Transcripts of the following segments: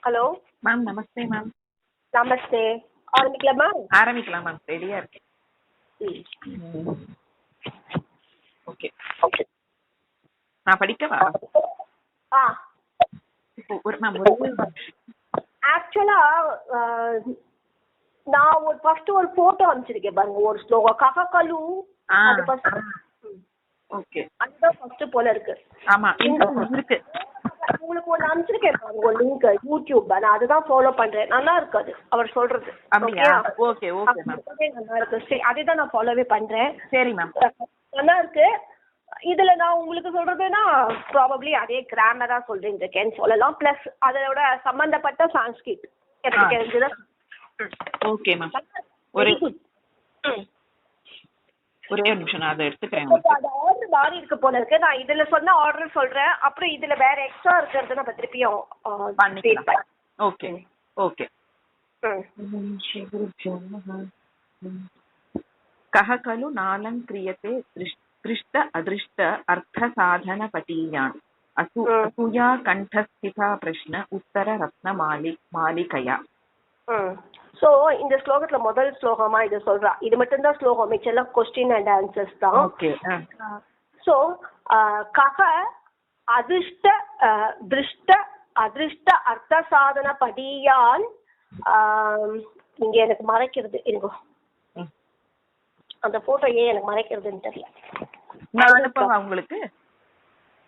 Hello ma'am. Namaste ma'am. Namaste. ஆரம்பிக்கலாமா? ஆரம்பிக்கலாம் ma'am. ரெடியா இருக்கேன். Okay okay. நான் படிக்கவா? ஆ இப்போ ஒரு மேம் ஒரு ஆக்சுவலா நான் ஃபர்ஸ்ட் ஒரு போட்டோ அனுப்பிச்சிருக்கேன் பாருங்க, ஒரு ஸ்லோகம் கககலு. அது ஃபர்ஸ்ட். ஓகே. அதுதான் ஃபர்ஸ்ட் போல இருக்கு. ஆமா இருக்கு. உங்களுக்கு ஒன்று அனுப்பிச்சிருக்கேன் பாருங்க, ஒரு லிங்க் யூடியூப். நான் அதுதான் ஃபாலோ பண்றேன். நல்லா இருக்கு அது அவர் சொல்றது. அப்படியா? Okay okay ma'am. நல்லா இருக்கு. சரி, அதுதான் நான் ஃபாலோவே பண்றேன். சரி மேம். நல்லா இருக்கு. இதுல நான் உங்களுக்கு சொல்றதுன்னா ப்ராபப்ளி அதே கிராமரா சொல்றேன் இருக்கேன்னு சொல்லலாம். பிளஸ் அதோட சம்பந்தப்பட்ட சான்ஸ்கிரிட் எனக்கு தெரிஞ்சது. Okay ma'am. ஒரே ஒரு நிமிஷம் நான் அதை எடுத்துக்கிறேன். அது ஆர்டர் மாறி இருக்கு போல இருக்கு. நான் இதுல சொன்ன ஆர்டர் சொல்றேன். அப்புறம் இதுல வேற எக்ஸ்ட்ரா இருக்கிறது நம்ம திருப்பியும் பண்ணிக்கலாம். Okay okay. கஹ கலு நாலம் கிரியதே திருஷ்ட அதிருஷ்ட அர்த்த சாதன பட்டீயான் அசூயா கண்டஸ்திதா பிரஷ்ன உத்தர ரத்ன மாலிகையா. சோ இந்த ஸ்லோகத்துல முதல் ஸ்லோகமா இது சொல்றா. இது மட்டும்தான் ஸ்லோகம், மிச்செல்லாம் கொஸ்டின் அண்ட் ஆன்சர்ஸ் தான். ஓகே. சோ கஹ அதிர்ஷ்ட திருஷ்ட அதிர்ஷ்ட அர்த்த சாதன படியான். இங்க எனக்கு மறைக்கிறது இருக்கும், அந்த போட்டோ ஏன் எனக்கு மறைக்கிறதுன்னு தெரியல. நான் அனுப்பவா உங்களுக்கு?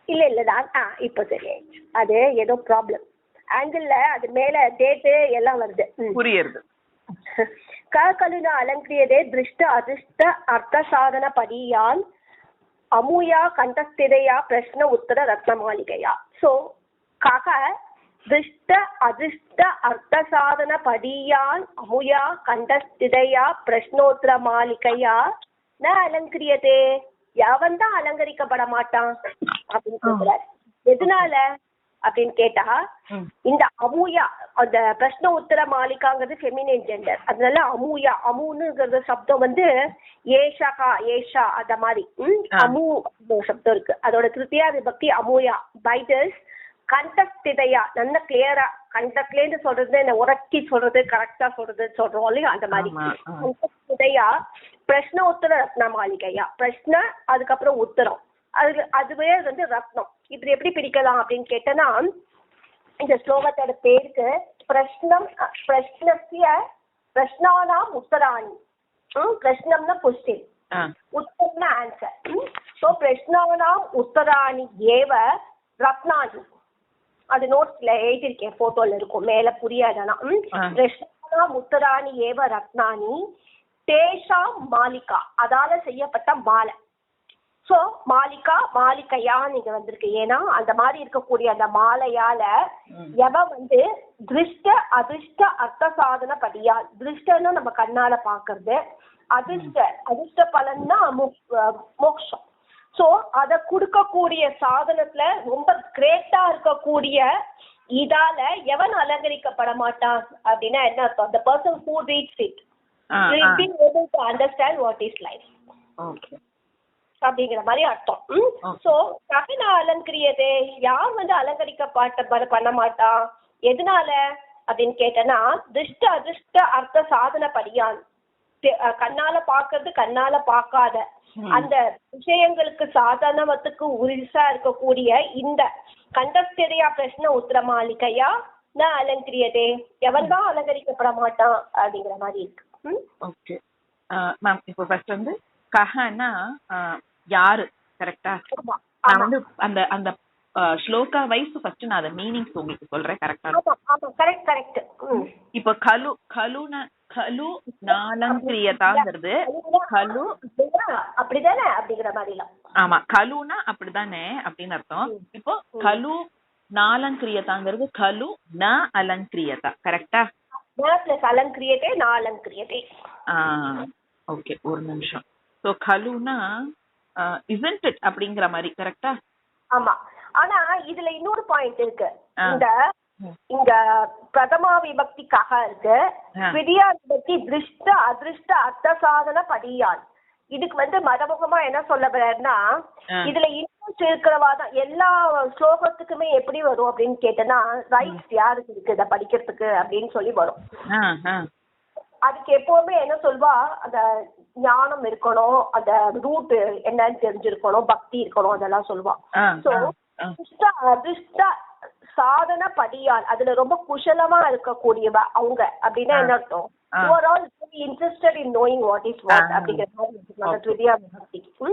இல்ல நான் இப்ப சரியாயிடுச்சு. அது ஏதோ ப்ராப்ளம் ஆங்கிள், அது மேல டேட்டு எல்லாம் வருது. புரியுது. கலனா அலங்கிரியதே திருஷ்ட அதிர்ஷ்ட அர்த்த சாதன படியான் அமுயா கண்டஸ்திதையா பிரஷ்ன உத்தர ரத்ன மாளிகையா. சோ கக திருஷ்ட அதிர்ஷ்ட அர்த்த சாதன படியான் அமுயா கண்டஸ்திதையா பிரஷ்னோத்தர மாளிகையா ந அலங்கிரியதே. எவன் தான் அலங்கரிக்கப்பட மாட்டான் அப்படின்னு சொல்றாரு. எதனால அப்படின்னு கேட்டா, இந்த அமுயா அந்த பிரஷ்ன உத்தர மாலிகாங்கிறது ஃபெமினின் ஜெண்டர். அதனால அமுயா, அமுனுங்கிறது சப்தம் வந்து ஏஷகா ஏஷா அந்த மாதிரி அமு சப்தம் இருக்கு. அதோட திருத்தியா விபக்தி அமுயா. பைட்டர்ஸ் கண்டஸ்திதையா, நல்ல கிளியரா கண்டக்ட்லேருந்து சொல்றது, என்ன உரக்கி சொல்றது, கரெக்டா சொல்றது சொல்றோம் இல்லையா, அந்த மாதிரி. கண்டஸ்திதையா பிரஷ்ன உத்தர ரத்ன மாளிகையா. பிரஷ்ன அதுக்கப்புறம் உத்தரம், அதுவே வந்து ரத்னம். இப்படி எப்படி பிரிக்கலாம் அப்படின்னு கேட்டனா, இந்த ஸ்லோகத்தோட பேருக்கு பிரஷ்னம் பிரஷ்னஸ்ய பிரஷ்னானாம் உத்தராணி. பிரஷ்னம்னா கொஸ்டின், உத்தரம்னா ஆன்சர். ஸோ பிரஷ்னானாம் உத்தராணி ஏவ ரத்னானி. அது நோட்ஸ்ல எழுதியிருக்கேன், போட்டோல இருக்கும், மேல புரியாதனா. பிரஷ்னானாம் உத்தராணி ஏவ ரத்னானி தேஷாம் மாலிகா, அதால செய்யப்பட்ட மாலை. சோ மாலிகா மாலிகையா நீங்க வந்திருக்கு. ஏன்னா அந்த மாதிரி இருக்கக்கூடிய அந்த மாலையால எவன் வந்து திருஷ்ட அதிர்ஷ்ட அர்த்த சாதன படியால், திருஷ்டன்னு நம்ம கண்ணால பாக்குறது, அதிர்ஷ்ட பலன்னா மோக்ஷம். சோ அத கொடுக்கக்கூடிய சாதனத்துல ரொம்ப கிரேட்டா இருக்கக்கூடிய இதால எவன் அலங்கரிக்கப்பட மாட்டான் அப்படின்னா என்ன அர்த்தம்? the person who reads it will be able to understand what is life. Okay அப்படிங்கிற மாதிரி அர்த்தம். சோ ககனா அலங்கரியதே, யார் வந்து அலங்கரிக்கப்பட்ட பண்ண மாட்டான், எதனால அப்படின்னு கேட்டனா, திருஷ்ட அதிர்ஷ்ட அர்த்த சாதன படியான். கண்ணால பாக்குறது, கண்ணால பாக்காத அந்த விஷயங்களுக்கு சாதனத்துக்கு உரிசா இருக்கக்கூடிய இந்த கண்டஸ்திரையா பிரஷ்ன உத்தர மாளிகையா ந அலங்கரியதே, எவன் தான் அலங்கரிக்கப்பட மாட்டான் அப்படிங்கிற மாதிரி இருக்கு. Okay ma'am. இப்போ ஃபர்ஸ்ட் வந்து கஹனா யாரு, கரெக்டா? நான் வந்து அந்த அந்த ஸ்லோகா வைஸ் ஃபர்ஸ்ட் நான் அந்த மீனிங்ஸ் உங்களுக்கு சொல்றேன், கரெக்டா? ஆமா கரெக்ட் கரெக்ட். இப்போ கலு கலுன கலு நாலங்கிரியதாங்கிறது கலு அப்படிதானே அப்படிங்கிற மாதிரி. ஆமா, கலுனா அப்படிதானே அப்படின்னு அர்த்தம். இப்போ கலு நாலங்கிரியதாங்கிறது கலு ந அலங்கிரியதா, கரெக்டா? அலங்கிரியதே நாலங்கிரியதே. ஓகே, ஒரு நிமிஷம். சோ கலுனா isn't it அப்படிங்கிற மாதிரி, கரெக்டா? ஆமா. ஆனா இதுல இன்னொரு பாயிண்ட் இருக்கு. இங்க பிரதமா விபக்திக்காக இருக்கு, விதியா விபக்தி திருஷ்ட அதிருஷ்ட அர்த்த சாதன படியான். இதுக்கு வந்து மறைமுகமா என்ன சொல்ல வர்றாருன்னா இதுல இன்ட்ரெஸ்ட் இருக்கிறவா தான் எல்லா ஸ்லோகத்துக்குமே எப்படி வரும் அப்படின்னு கேட்டேன்னா ரைட்ஸ் யாருக்கு இருக்கு இதை படிக்கிறதுக்கு அப்படின்னு சொல்லி வரும். அதுக்கு எப்பவுமே என்ன சொல்வா, அந்த ஞானம் இருக்கணும், அந்த ரூட் என்னன்னு தெரிஞ்சிருக்கணும், பக்தி இருக்கணும், அதெல்லாம் சொல்லுவா. சோ அதிர்ஷ்ட சாதன படியால் அதுல ரொம்ப குஷலமா இருக்கக்கூடியவ அவங்க அப்படின்னா என்ன அர்த்தம், overall interested in knowing what is what அப்படிங்கிற மாதிரி த்விதியா விபக்திக்கு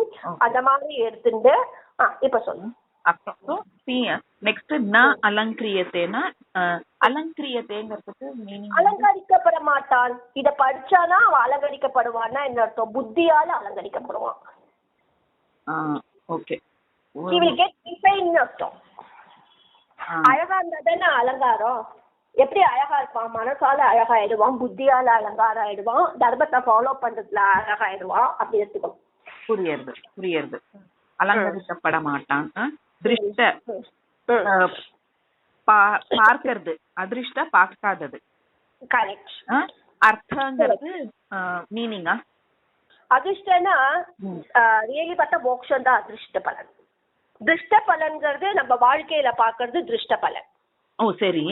அந்த மாதிரி எடுத்துட்டு இப்ப சொல்லு. நெக்ஸ்ட் ந அலங்கிரியத்தேனா, அலங்கிரியத்தேங்கிறதுக்கு மீனிங் அலங்கரிக்கப்பட மாட்டான். இத படிச்சானா அவன் அலங்கரிக்கப்படுவான்னா என்ன அர்த்தம், புத்தியால அலங்கரிக்கப்படுவான். Okay, he will get defined அர்த்தம். அழகா இருந்தா அலங்காரம். எப்படி அழகா இருப்பான், மனசால அழகாயிடுவான், புத்தியால அலங்காரம் ஆயிடுவான், தர்மத்தை ஃபாலோ பண்றதுல அழகாயிடுவான், அப்படி எடுத்துக்கணும். புரியுது. அலங்கரிக்கப்பட மாட்டான். திருஷ்ட பார்க்கிறது, அதிர்ஷ்ட பார்க்காதது. கரெக்ட். அர்த்தங்கிறது மீனிங்கா? அதிர்ஷ்டனா ரியலி பார்த்தா மோட்சம் தான் அதிர்ஷ்ட பலன். திருஷ்ட பலன்கிறது நம்ம வாழ்க்கையில பாக்குறது திருஷ்ட பலன். ஓ சரி.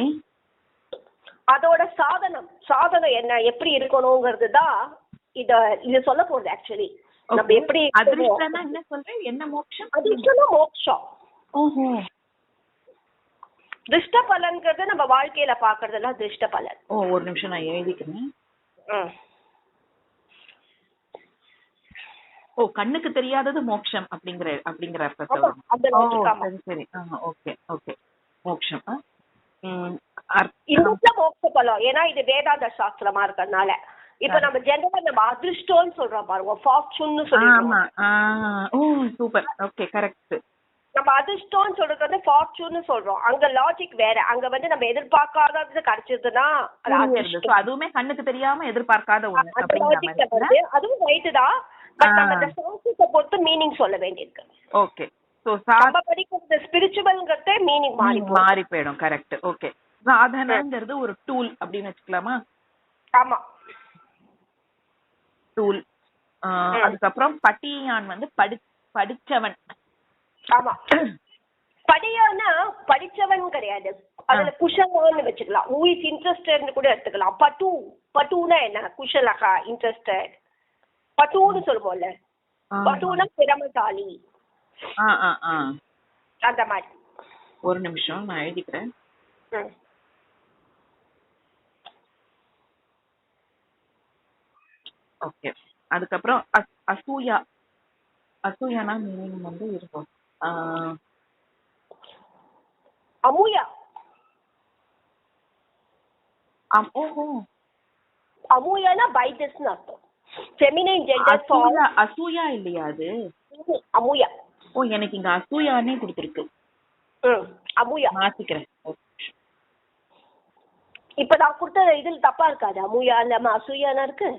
அதோட சாதனம் என்ன, எப்படி இருக்கணுங்கிறது தான் இது சொல்ல போகுது. ஆக்சுவலி நம்ம எப்படி அதிர்ஷ்டனா என்ன சொல்றேன், என்ன மோட்சம்? அதிர்ஷ்டனா மோட்சம். ஓஹோ. திருஷ்ட பலன்கிறது நம்ம வாழ்க்கையில பாக்குறதெல்லாம் திருஷ்ட பலன். ஓ ஒரு நிமிஷம் நான் எழுதிக்கிறேன். ஓ கண்ணுக்கு தெரியாதது மோட்சம் அப்படிங்கிற அர்த்தம். சரி. ஓகே மோட்சம். இந்த மோட்ச பலம் ஏன்னா இது வேதாந்த சாஸ்திரமா இருக்கிறதுனால. இப்ப நம்ம ஜெனரலா நம்ம அதிர்ஷ்டம்னு சொல்றோம் பாருங்க, ஃபார்ச்சூன்னு சொல்றோம். ஓ சூப்பர். Okay correct. நம்ம அதிர்ஷ்டம்னு சொல்றது வந்து ஃபார்ச்சூன்னு சொல்றோம். அங்க லாஜிக் வேற. அங்க வந்து நம்ம எதிர்பார்க்காதது கிடைச்சதுன்னா அதுவுமே கண்ணுக்கு தெரியாம எதிர்பார்க்காத ஒண்ணு. அதுவும் ரைட்டு தான். பட் நம்ம அந்த சாஸ்திரத்தை பொறுத்து மீனிங் சொல்ல வேண்டியிருக்கு. ஓகே. சோ நம்ம படிக்கிறது ஸ்பிரிச்சுவல்ங்கறதே மீனிங் மாறி போயிடும். கரெக்ட். ஓகே. சாதனங்கிறது ஒரு டூல் அப்படின்னு வச்சுக்கலாமா? ஆமா, டூல். அதுக்கப்புறம் பட்டியான் வந்து படிச்சவன். ஆமா, படியானா படிச்சவன் கிடையாது, அதுல குஷலான்னு வச்சுக்கலாம். ஹூ இஸ் இன்ட்ரெஸ்டட்னு கூட எடுத்துக்கலாம். பட்டுனா என்ன, குஷலகா, இன்ட்ரெஸ்டட். பட்டுன்னு சொல்லுவோம்ல, பட்டுனா திறமைசாலி அந்த மாதிரி. ஒரு நிமிஷம் நான் எழுதிக்கிறேன். ஓகே. அதுக்கப்புறம் அசூயானா மீனிங் வந்து இருக்கும். அமூயா. ஓஹோ. அமூயானா பைஜஸ்னு அர்த்தம். ஃபெமினைன் ஜெண்டர் ஃபார் அசூயா இல்லையா அது? அமூயா. ஓ எனக்கு இங்க அசூயானே கொடுத்திருக்கு. அமூயா மாத்திக்கிறேன். இப்ப நான் கொடுத்த இதுல தப்பா இருக்காது? அமூயா இல்லாம அசூயானா இருக்கு.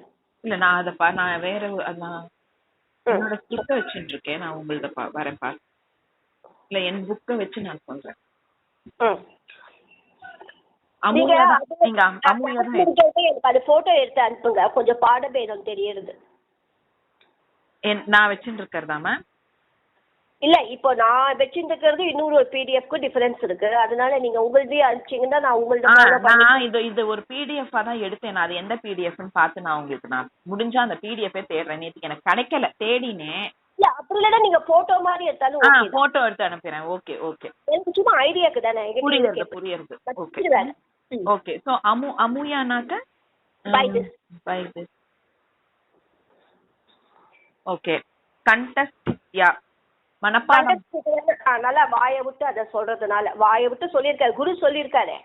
இல்ல நான் வேற என்னோட புக்க வச்சுட்டு இருக்கேன். நான் உங்கள்ட்ட வரேன் பாரு. இல்ல என் புக்க வச்சு நான் சொல்றேன். அது போட்டோ எடுத்து அனுப்புங்க, கொஞ்சம் பாடபேதம் தெரியுது. நான் வச்சுட்டு இருக்கிறதாம இல்ல, இப்போ நான் வச்சிருக்கிறது இன்னொரு ஒரு பிடிஎஃப்க்கு டிஃபரன்ஸ் இருக்கு. அதனால நீங்க உங்களுதே அனுப்பிச்சீங்கன்னா நான் உங்கள்ட்ட இது ஒரு பிடிஎஃப் தான் எடுத்தேன். அது எந்த பிடிஎஃப்னு பார்த்து நான் உங்களுக்கு முடிஞ்சா அந்த பிடிஎஃப் தேடுறேன். நேத்துக்கு எனக்கு கிடைக்கல, தேடினேன். இல்ல அப்படி இல்ல, நீங்க போட்டோ மாதிரி எடுத்தாலும் போட்டோ எடுத்து அனுப்புறேன். ஓகே எனக்கு சும்மா ஐடியாக்கு தானே. புரியுது. ஓகே. சோ அமுயானாக்க பைதிஸ். ஓகே. கண்டஸ்ட் யா மனப்பாடம். நல்லா வாயை விட்டு அதை சொல்றதுனால வாயை விட்டு சொல்லியிருக்காரு, குரு சொல்லியிருக்காரு.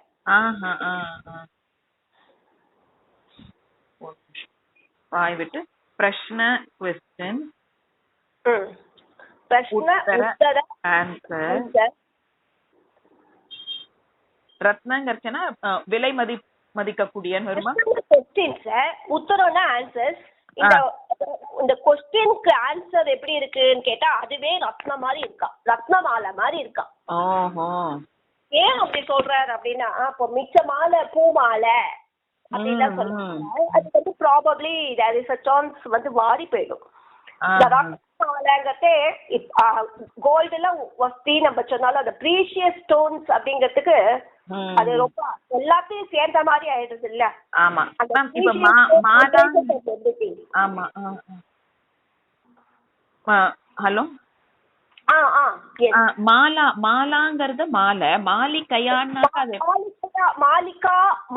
வாய் விட்டு பிரஷ்ன क्वेश्चन பிரஷ்ன உத்தர ஆன்சர். ரத்னங்கர்ச்சனா விலை மதிக்கக்கூடியன்னு வருமா? क्वेश्चंस உத்தரம்னா ஆன்சர்ஸ். இந்த क्वेश्चनக்கு ஆன்சர் எப்படி இருக்குன்னு கேட்டா அதுவே ரத்ன மாதிரி இருக்கா, ரத்னமாலை மாதிரி இருக்கா. ஓஹோ. ஏன் அப்படி சொல்றாரு அப்படின்னா, இப்போ மிச்ச மாலை பூ மாலை அப்படிலாம் சொல்றாங்க. அது வந்து probably there is a chance வந்து வாடி போயிடும். இந்த ரத்னமாலைங்கிறதே கோல்டுல வஸ்தி நம்ம சொன்னாலும் அந்த ப்ரீஷியஸ் ஸ்டோன்ஸ் அப்படிங்கிறதுக்கு அது ரொம்ப எல்லாத்தையும் சேர்ந்த மாதிரி ஆயிடுது இல்ல. ஆமா இப்ப ஆமா ஹலோ மாலாங்கிறது மாலை மாலிகையான்னாக்கா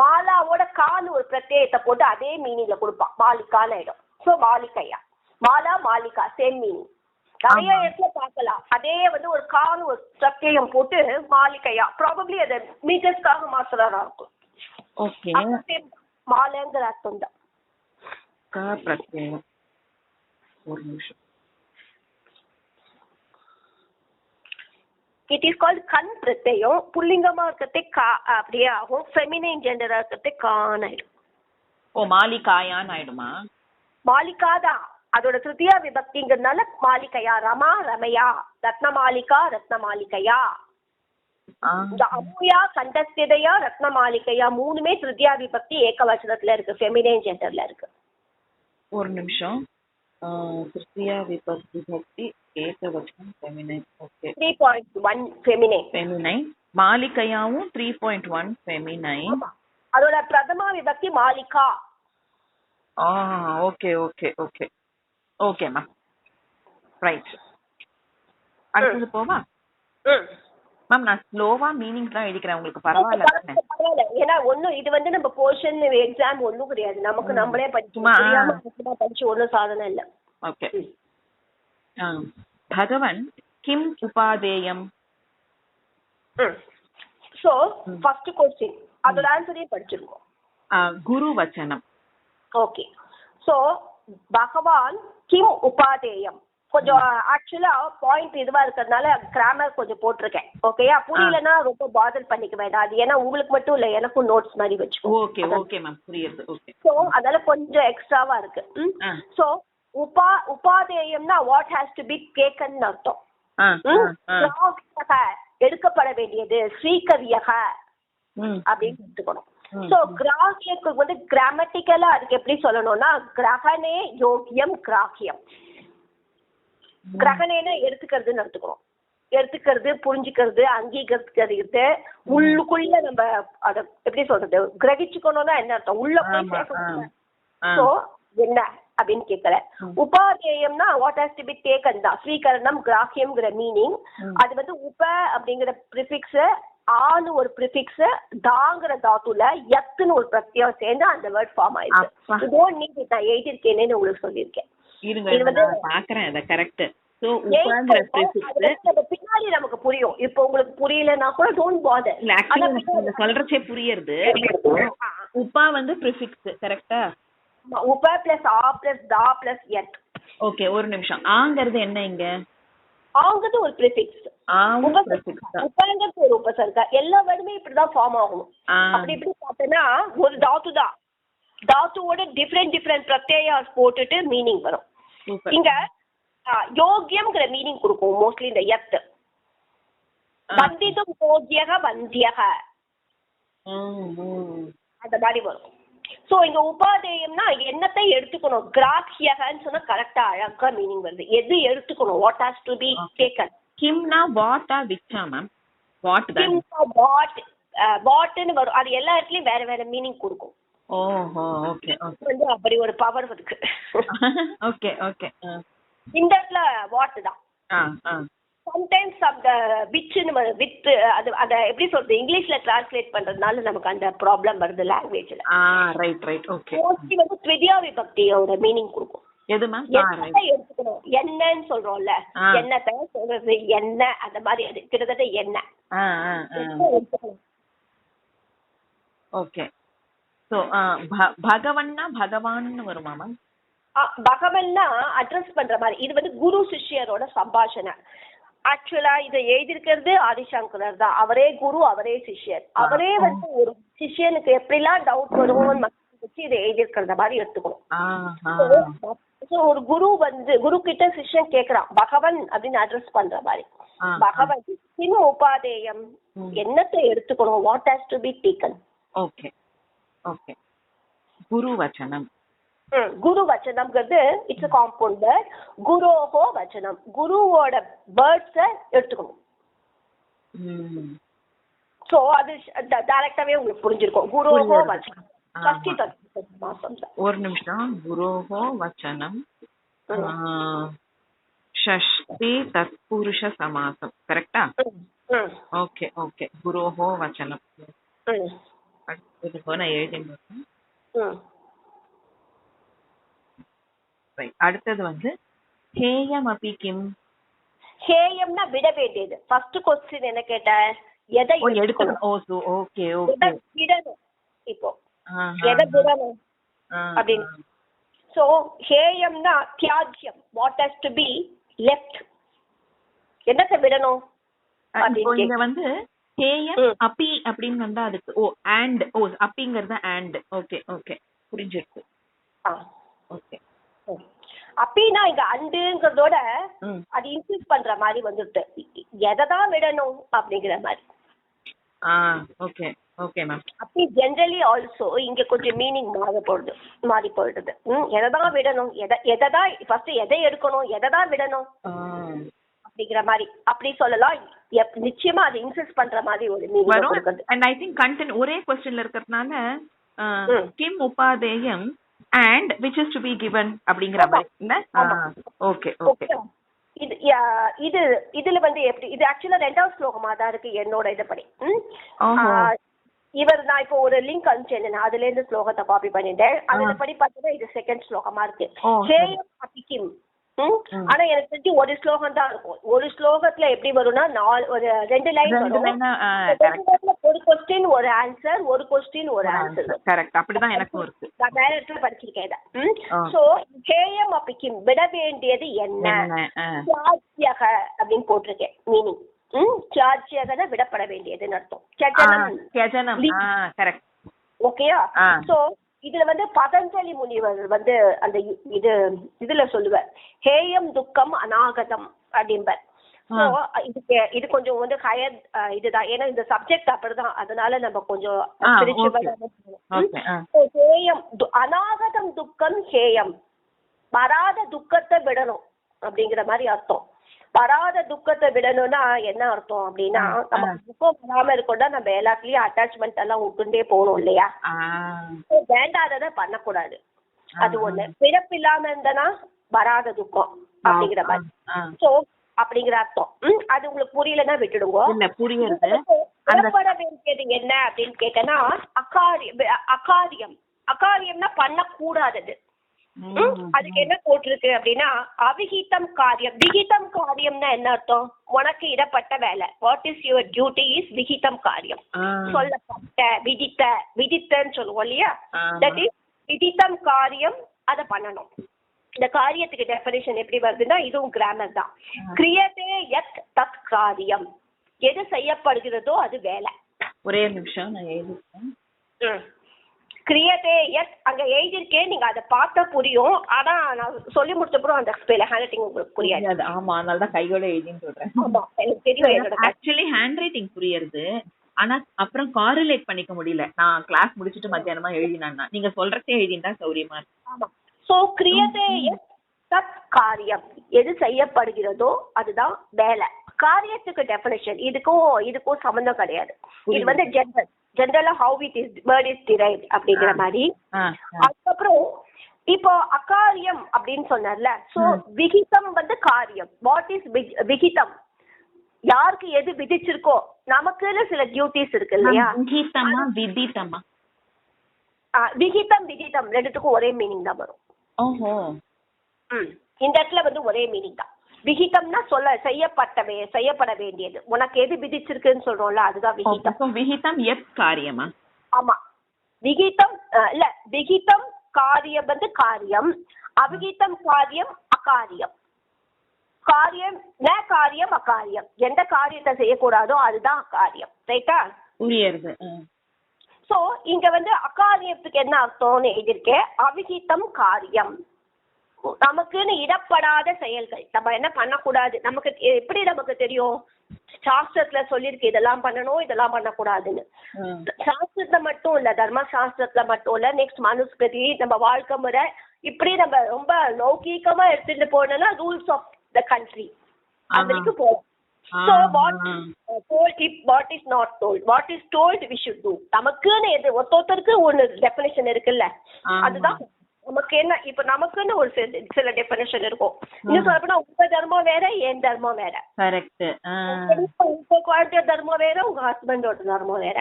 மாலாவோட கால் ஒரு பிரத்யேகத்தை போட்டு அதே மீனிங்ல கொடுப்பான் மாலிகான்னு ஆயிடும். சோ மாலிகையா மாலா மாலிகா சேம் மீனிங் நிறைய இடத்துல பார்க்கலாம். அதே வந்து ஒரு கால் ஒரு பிரத்யேகம் போட்டு மாலிகையா ப்ராபப்ளி அது மீட்டர்ஸ்க்காக மாத்திரம் இருக்கும். ஓகே மாலைங்கிற அர்த்தம் தான். பிரத்யேகம் ஒரு நிமிஷம். இட் இஸ் கால்ட் கண் பிரத்யம். புல்லிங்கமா இருக்கிறதே கா அப்படியே ஆகும். ஃபெமினைன் ஜெண்டரா இருக்கிறதே கான் ஆயிடும். ஓ மாலிகாயான்னு ஆயிடுமா? மாலிகா தான் அதோட திருத்தியா விபக்திங்கிறதுனால மாலிகையா ரமா ரமையா ரத்னமாலிகா ரத்னமாலிகையா இந்த அமுயா கண்டஸ்திதையா ரத்னமாலிகையா மூணுமே திருத்தியா விபக்தி ஏகவச்சனத்துல இருக்கு. ஃபெமினைன் ஜெண்டர்ல இருக்கு. ஒரு நிமிஷம். திருத்தியா விபக்தி ஏகவச்சனம் ஃபெமினைன். Okay 3.1 feminine. ஃபெமினைன் மாலிகையாவும் 3.1 ஃபெமினைன். அதோட பிரதமா விபக்தி மாலிகா. Okay okay okay okay ma'am right. அடுத்தது போவா மேம்? நான் ஸ்லோவா மீனிங்ஸ் தான் எழுதிக்கிறேன், உங்களுக்கு பரவாயில்ல? ஏன்னா ஒன்னும் இது வந்து நம்ம போர்ஷன் எக்ஸாம் ஒன்னும் கிடையாது, நமக்கு நம்மளே படிச்சு ஒன்னும் சாதனை இல்ல. ஓகே. பகவன் கிம் உபாதேயம்? சோ ஃபர்ஸ்ட் क्वेश्चन அதோட ஆன்சரே படிச்சிருக்கோம். குரு வச்சனம். ஓகே. சோ பகவான் கிம் உபாதேயம் கொஞ்சம் ஆக்சுவலா பாயிண்ட் இதுவா இருக்கிறதுனால கிராமர் கொஞ்சம் போட்டிருக்கேன். ஓகேயா? புரியலன்னா ரொம்ப பாதர் பண்ணிக்க வேண்டாம். அது ஏன்னா உங்களுக்கு மட்டும் இல்ல, எனக்கும் நோட்ஸ் மாதிரி வச்சுக்கோ. ஓகே ஓகே மேம் புரியுது. ஓகே. சோ அதனால கொஞ்சம் எக்ஸ்ட்ராவா இருக்கு. சோ உபாதேயம்னா what has to be taken அர்த்தம். எடுக்கப்பட வேண்டியது ஸ்ரீகரியக அப்படின்னு எடுத்துக்கணும். சோ கிராகியக்கு வந்து கிராமட்டிக்கலா அதுக்கு எப்படி சொல்லணும்னா கிரகணே யோகியம் கிராகியம். கிரகணேன்னு எடுத்துக்கிறதுன்னு எடுத்துக்கணும். எடுத்துக்கிறது புரிஞ்சுக்கிறது அங்கீகரிக்கிறது உள்ளுக்குள்ள நம்ம அத எப்படி சொல்றது கிரகிச்சுக்கணும்னா என்ன அர்த்தம் உள்ள போய் சோ என்ன அப்படின்னு கேட்கல. உபாதேயம்னா what has to be taken தான். ஸ்ரீகரணம் கிராகியம்ங்கிற மீனிங். அது வந்து உப அப்படிங்கிற ப்ரிஃபிக்ஸ் ஆனு ஒரு ப்ரிஃபிக்ஸ் தாங்கிற தாத்துல யத்துன்னு ஒரு பிரத்யம் சேர்ந்து அந்த வேர்ட் ஃபார்ம் ஆயிருக்கு. இதோ நீங்க நான் எழுதிருக்கேன்னு உங்களுக்கு சொல்லியிருக்கேன். இது வந்து பாக்குறேன் அத கரெக்ட். சோ உபங்கிற ப்ரிஃபிக்ஸ் பின்னாடி நமக்கு புரியும். இப்போ உங்களுக்கு புரியலனா கூட டோன்ட் பாதர். ஆக்சுவலி சொல்றச்சே புரியுது. உபா வந்து ப்ரிஃபிக்ஸ் கரெக்ட்டா? உப பிளஸ் ஆ பிளஸ் தா பிளஸ் யத். ஓகே ஒரு நிமிஷம். ஆங்கிறது என்ன இங்க? ஆங்கிறது ஒரு ப்ரிஃபிக்ஸ். உபங்கிறது ஒரு உபசர்க்கா. எல்லா வேர்டுமே இப்படிதான் ஃபார்ம் ஆகும். அப்படி இப்படி பார்த்தனா ஒரு தாத்து தான். தாத்துவோட டிஃபரெண்ட் பிரத்யயாஸ் போட்டுட்டு மீனிங் வரும். இங்க யோகியம்ங்கிற மீனிங் கொடுக்கும் மோஸ்ட்லி இந்த யத். வந்திதும் யோகியக வந்தியக அந்த மாதிரி வரும். சோ இங்க உபாதேயம்னா என்னத்தை எடுத்துக்கணும். கிராஹ்யகன்னு சொன்னா கரெக்டா அழகா மீனிங் வருது. எது எடுத்துக்கணும் what has to be taken. கிம்னா வாட்டா விச்சா மேம்? வாட் தான். கிம்னா வாட் வாட்னு வரும். அது எல்லா இடத்துலயும் வேற வேற மீனிங் கொடுக்கும். ஓஹோ ஓகே ஓகே. வந்து அப்படி ஒரு பவர் இருக்கு. Okay okay. இந்த இடத்துல வாட் தான். சம்டைம்ஸ் அந்த விட்னு வித் அது அத எப்படி சொல்றது இங்கிலீஷ்ல டிரான்ஸ்லேட் பண்றதுனால நமக்கு அந்த ப்ராப்ளம் வருது லாங்குவேஜ்ல. Right right okay. மோஸ்ட்லி வந்து த்விதியா விபக்தியோட மீனிங் கொடுக்கும். எது மேம்? எடுத்துக்கணும். என்னன்னு சொல்றோம்ல, என்னத்தை சொல்றது என்ன அந்த மாதிரி அது கிட்டத்தட்ட என்ன. ஓகே. சோ பகவன்னா பகவான்னு வருமா மேம்? பகவன்னா அட்ரஸ் பண்ற மாதிரி. இது வந்து குரு சிஷ்யரோட சம்பாஷணை. ஆக்சுவலா இதை எழுதியிருக்கிறது ஆதிசங்கரர் தான். அவரே குரு அவரே சிஷ்யர். அவரே வந்து ஒரு சிஷ்யனுக்கு எப்படிலாம் டவுட் வருவோம்னு வச்சு இதை எழுதியிருக்கிறத மாதிரி எடுத்துக்கணும். ஒரு குரு வந்து குரு கிட்ட சிஷ்யன் கேக்குறான் பகவன் அப்படின்னு அட்ரஸ் பண்ற மாதிரி. பகவன் கிம் உபாதேயம் என்னத்தை எடுத்துக்கணும் what has to be taken. Okay okay. குரு வச்சனம். குரு வச்சனம்ங்கிறது இட்ஸ் a காம்பவுண்ட் வேர்ட். குரோஹோ வச்சனம், குருவோட வேர்ட்ஸை எடுத்துக்கணும். சோ அது டைரக்டாவே உங்களுக்கு புரிஞ்சிருக்கும். குரோஹோ வச்சனம் ஒரு நிமிஷம். குரோஹோ வச்சனம் ஷஷ்டி தத்புருஷ சமாசம் கரெக்டா? Okay okay. குரோஹோ வச்சனம் நான் எழுதிருக்கேன். அடுத்தது வந்து ஹேயம் அபி கிம். ஹேயம்னா விட வேண்டியது. ஃபர்ஸ்ட் क्वेश्चन என்ன கேட்ட, எதை எடுக்கணும்? Okay okay. விடணும். இப்போ எதை விடணும் அப்படின்னு. சோ ஹேயம்னா தியாஜ்யம், what has to be left. என்னத்தை விடணும்? இங்க வந்து ஹேயம் அபி அப்படின்னு வந்தா அதுக்கு அண்ட் அப்பிங்கிறது அண்ட். ஓகே ஓகே புரிஞ்சிருக்கு. ஓகே. அப்படின்னா இங்க அண்டுங்கிறதோட அது இன்க்ரீஸ் பண்ற மாதிரி வந்துட்டு எதைதான் விடணும் அப்படிங்கிற மாதிரி. Okay okay ma'am. அப்படி ஜெனரலி ஆல்சோ இங்க கொஞ்சம் மீனிங் மாறி போயிடுது. எதைதான் விடணும், எதைதான் ஃபர்ஸ்ட் எதை எடுக்கணும், எதைதான் விடணும் அப்படிங்கிற மாதிரி அப்படி சொல்லலாம். நிச்சயமா அது இன்க்ரீஸ் பண்ற மாதிரி ஒரு மீனிங் கொடுக்குது. அண்ட் ஐ திங்க் கண்டென்ட் ஒரே क्वेश्चनல இருக்கிறதுனால கிம் உபாதேயம் and which is to be given அப்படிங்கற மாதிரி இல்ல? Okay okay. இதுல வந்து எப்படி இது ஆக்சுவலா ரெண்டாவது ஸ்லோகமா தான் இருக்கு என்னோட இதுபடி. இவர் நான் இப்போ ஒரு லிங்க் அனுப்பிச்சேன், அதுல இருந்து ஸ்லோகத்தை காப்பி பண்ணிட்டேன். அதுல படி பார்த்தா இது செகண்ட் ஸ்லோகமா இருக்கு. ஹேயம் அபி கிம். ஆனா எனக்கு தெரிஞ்சு ஒரு ஸ்லோகம் தான் இருக்கும். ஒரு ஸ்லோகத்துல எப்படி வரும்னா ஒரு 2 லைன் வரும். ஒரு கொஸ்டின் ஒரு ஆன்சர், ஒரு கொஸ்டின் ஒரு ஆன்சர். கரெக்ட். அப்படிதான் எனக்கும் இருக்கு. நான் வேற இடத்துல படிச்சிருக்கேன் இத. சோ ஹேயம் அபி கிம் விட வேண்டியது என்ன தியாஜ்யக அப்படின்னு போட்டிருக்கேன் மீனிங். தியாஜ்யகன விடப்பட வேண்டியதுன்னு அர்த்தம். த்யஜனம். கரெக்ட். ஓகேயா? சோ இதுல வந்து பதஞ்சலி முனிவர் வந்து அந்த இதுல சொல்லுவார் ஹேயம் துக்கம் அநாகதம் அப்படின்பர். இது கொஞ்சம் வந்து ஹையர் இதுதான், ஏன்னா இந்த சப்ஜெக்ட் அப்படிதான், அதனால நம்ம கொஞ்சம் ஹேயம் அநாகதம் துக்கம் ஹேயம் வராத துக்கத்தை விடணும் அப்படிங்கிற மாதிரி அர்த்தம். வராத துக்கத்தை விடணும்னா என்ன அர்த்தம் அப்படின்னா, நம்ம துக்கம் வராம இருக்கோம்னா நம்ம எல்லாத்துலயும் அட்டாச்மெண்ட் எல்லாம் விட்டுட்டே போகணும் இல்லையா? வேண்டாததை பண்ணக்கூடாது. அது ஒண்ணு. பிறப்பு இல்லாம இருந்தனா வராத துக்கம் அப்படிங்கிற மாதிரி. சோ அப்படிங்கிற அர்த்தம். அது உங்களுக்கு புரியலன்னா விட்டுடுங்க. விடப்பட வேண்டியது என்ன அப்படின்னு கேட்டனா அகாரியம். அகாரியம்னா பண்ணக்கூடாதது. அதுக்கு என்ன போட்டிருக்கு அப்படின்னா அவிஹிதம் காரியம். விஹிதம் காரியம்னா என்ன அர்த்தம்? உனக்கு இடப்பட்ட வேலை. What is your duty is விஹிதம் காரியம். சொல்லப்பட்ட விதித்தன்னு சொல்லுவோம் இல்லையா? தட் இஸ் விதித்தம் காரியம். அதை பண்ணணும். இந்த காரியத்துக்கு டெஃபினிஷன் எப்படி வருதுன்னா இதுவும் கிராமர் தான். கிரியதே யத் தத் காரியம். எது செய்யப்படுகிறதோ அது வேலை. ஒரே நிமிஷம் நான் எழுதிருக்கேன். கிரியதே யத் அங்க எழுதிருக்கேன், நீங்க அதை பார்த்தா புரியும். ஆனா நான் சொல்லி முடிச்சப்பறம் அந்த ஸ்பெல் ஹேண்ட் ரைட்டிங் உங்களுக்கு புரியாது. ஆமா, அதனால தான் கையோட எழுதின்னு சொல்றேன். எனக்கு தெரியும். ஆக்சுவலி ஹேண்ட் ரைட்டிங் புரியுது, ஆனா அப்புறம் காரிலேட் பண்ணிக்க முடியல. நான் கிளாஸ் முடிச்சிட்டு மத்தியானமா எழுதினா நீங்க சொல்றதே எழுதினா சௌரியமா இருக்கு. ஆமா. சோ கிரியதே யத் தத் காரியம். எது செய்யப்படுகிறதோ அதுதான் வேலை. காரியத்துக்கு டெஃபினிஷன் இதுக்கும் சம்பந்தம் கிடையாது. இது வந்து ஜெனரலா how it is word is derived அப்படிங்கிற மாதிரி. அதுக்கப்புறம் இப்போ அகாரியம் அப்படின்னு சொன்னார்ல. சோ விகிதம் வந்து காரியம். வாட் இஸ் விகிதம்? யாருக்கு எது விதிச்சிருக்கோ நமக்குன்னு சில டியூட்டிஸ் இருக்கு இல்லையா? விகிதம் விதிதம் ரெண்டுத்துக்கும் ஒரே மீனிங் தான் வரும். இந்த இடத்துல வந்து ஒரே மீனிங் தான். விகிதம்னா செய்யப்பட வேண்டியது. உனக்கு எது விதிச்சிருக்குன்னு சொல்றோம்ல அதுதான் விகிதம். விகிதம் எத் காரியமா? ஆமா. விகிதம் இல்ல, விகிதம் காரியம் வந்து காரியம். அவிகிதம் காரியம் அகாரியம். காரியம் காரியம் அகாரியம். எந்த காரியத்தை செய்யக்கூடாதோ அதுதான் அகாரியம். ரைட்டா? புரியுது. சோ இங்க வந்து அகாரியத்துக்கு என்ன அர்த்தம்னு எழுதியிருக்கேன். அவிகிதம் காரியம். நமக்குன்னு இடப்படாத செயல்கள். நம்ம என்ன பண்ணக்கூடாது, நமக்கு எப்படி நமக்கு தெரியும்? சாஸ்திரத்துல சொல்லிருக்கு இதெல்லாம் பண்ணணும் இதெல்லாம் பண்ணக்கூடாதுன்னு. சாஸ்திரத்துல மட்டும் இல்ல, தர்ம சாஸ்திரத்துல மட்டும் இல்ல, நெக்ஸ்ட் மனுஸ்மிருதி, நம்ம வாழ்க்கை முறை இப்படி நம்ம ரொம்ப லௌகீகமா எடுத்துட்டு போனோம்னா ரூல்ஸ் ஆஃப் த கண்ட்ரி அது வரைக்கும் போகலாம். So what is not told, what is told we should do. நமக்குன்னு எது ஒருத்தருக்கு ஒரு டெஃபினேஷன் இருக்குல்ல, அதுதான் நமக்கு என்ன. இப்ப நமக்குன்னு ஒரு சில டெஃபினேஷன் இருக்கும். இன்னும் சொல்லப்போனா உங்க தர்மம் வேற, என் தர்மம் வேற. உங்க குழந்தை தர்மம் வேற, உங்க ஹஸ்பண்டோட தர்மம் வேற.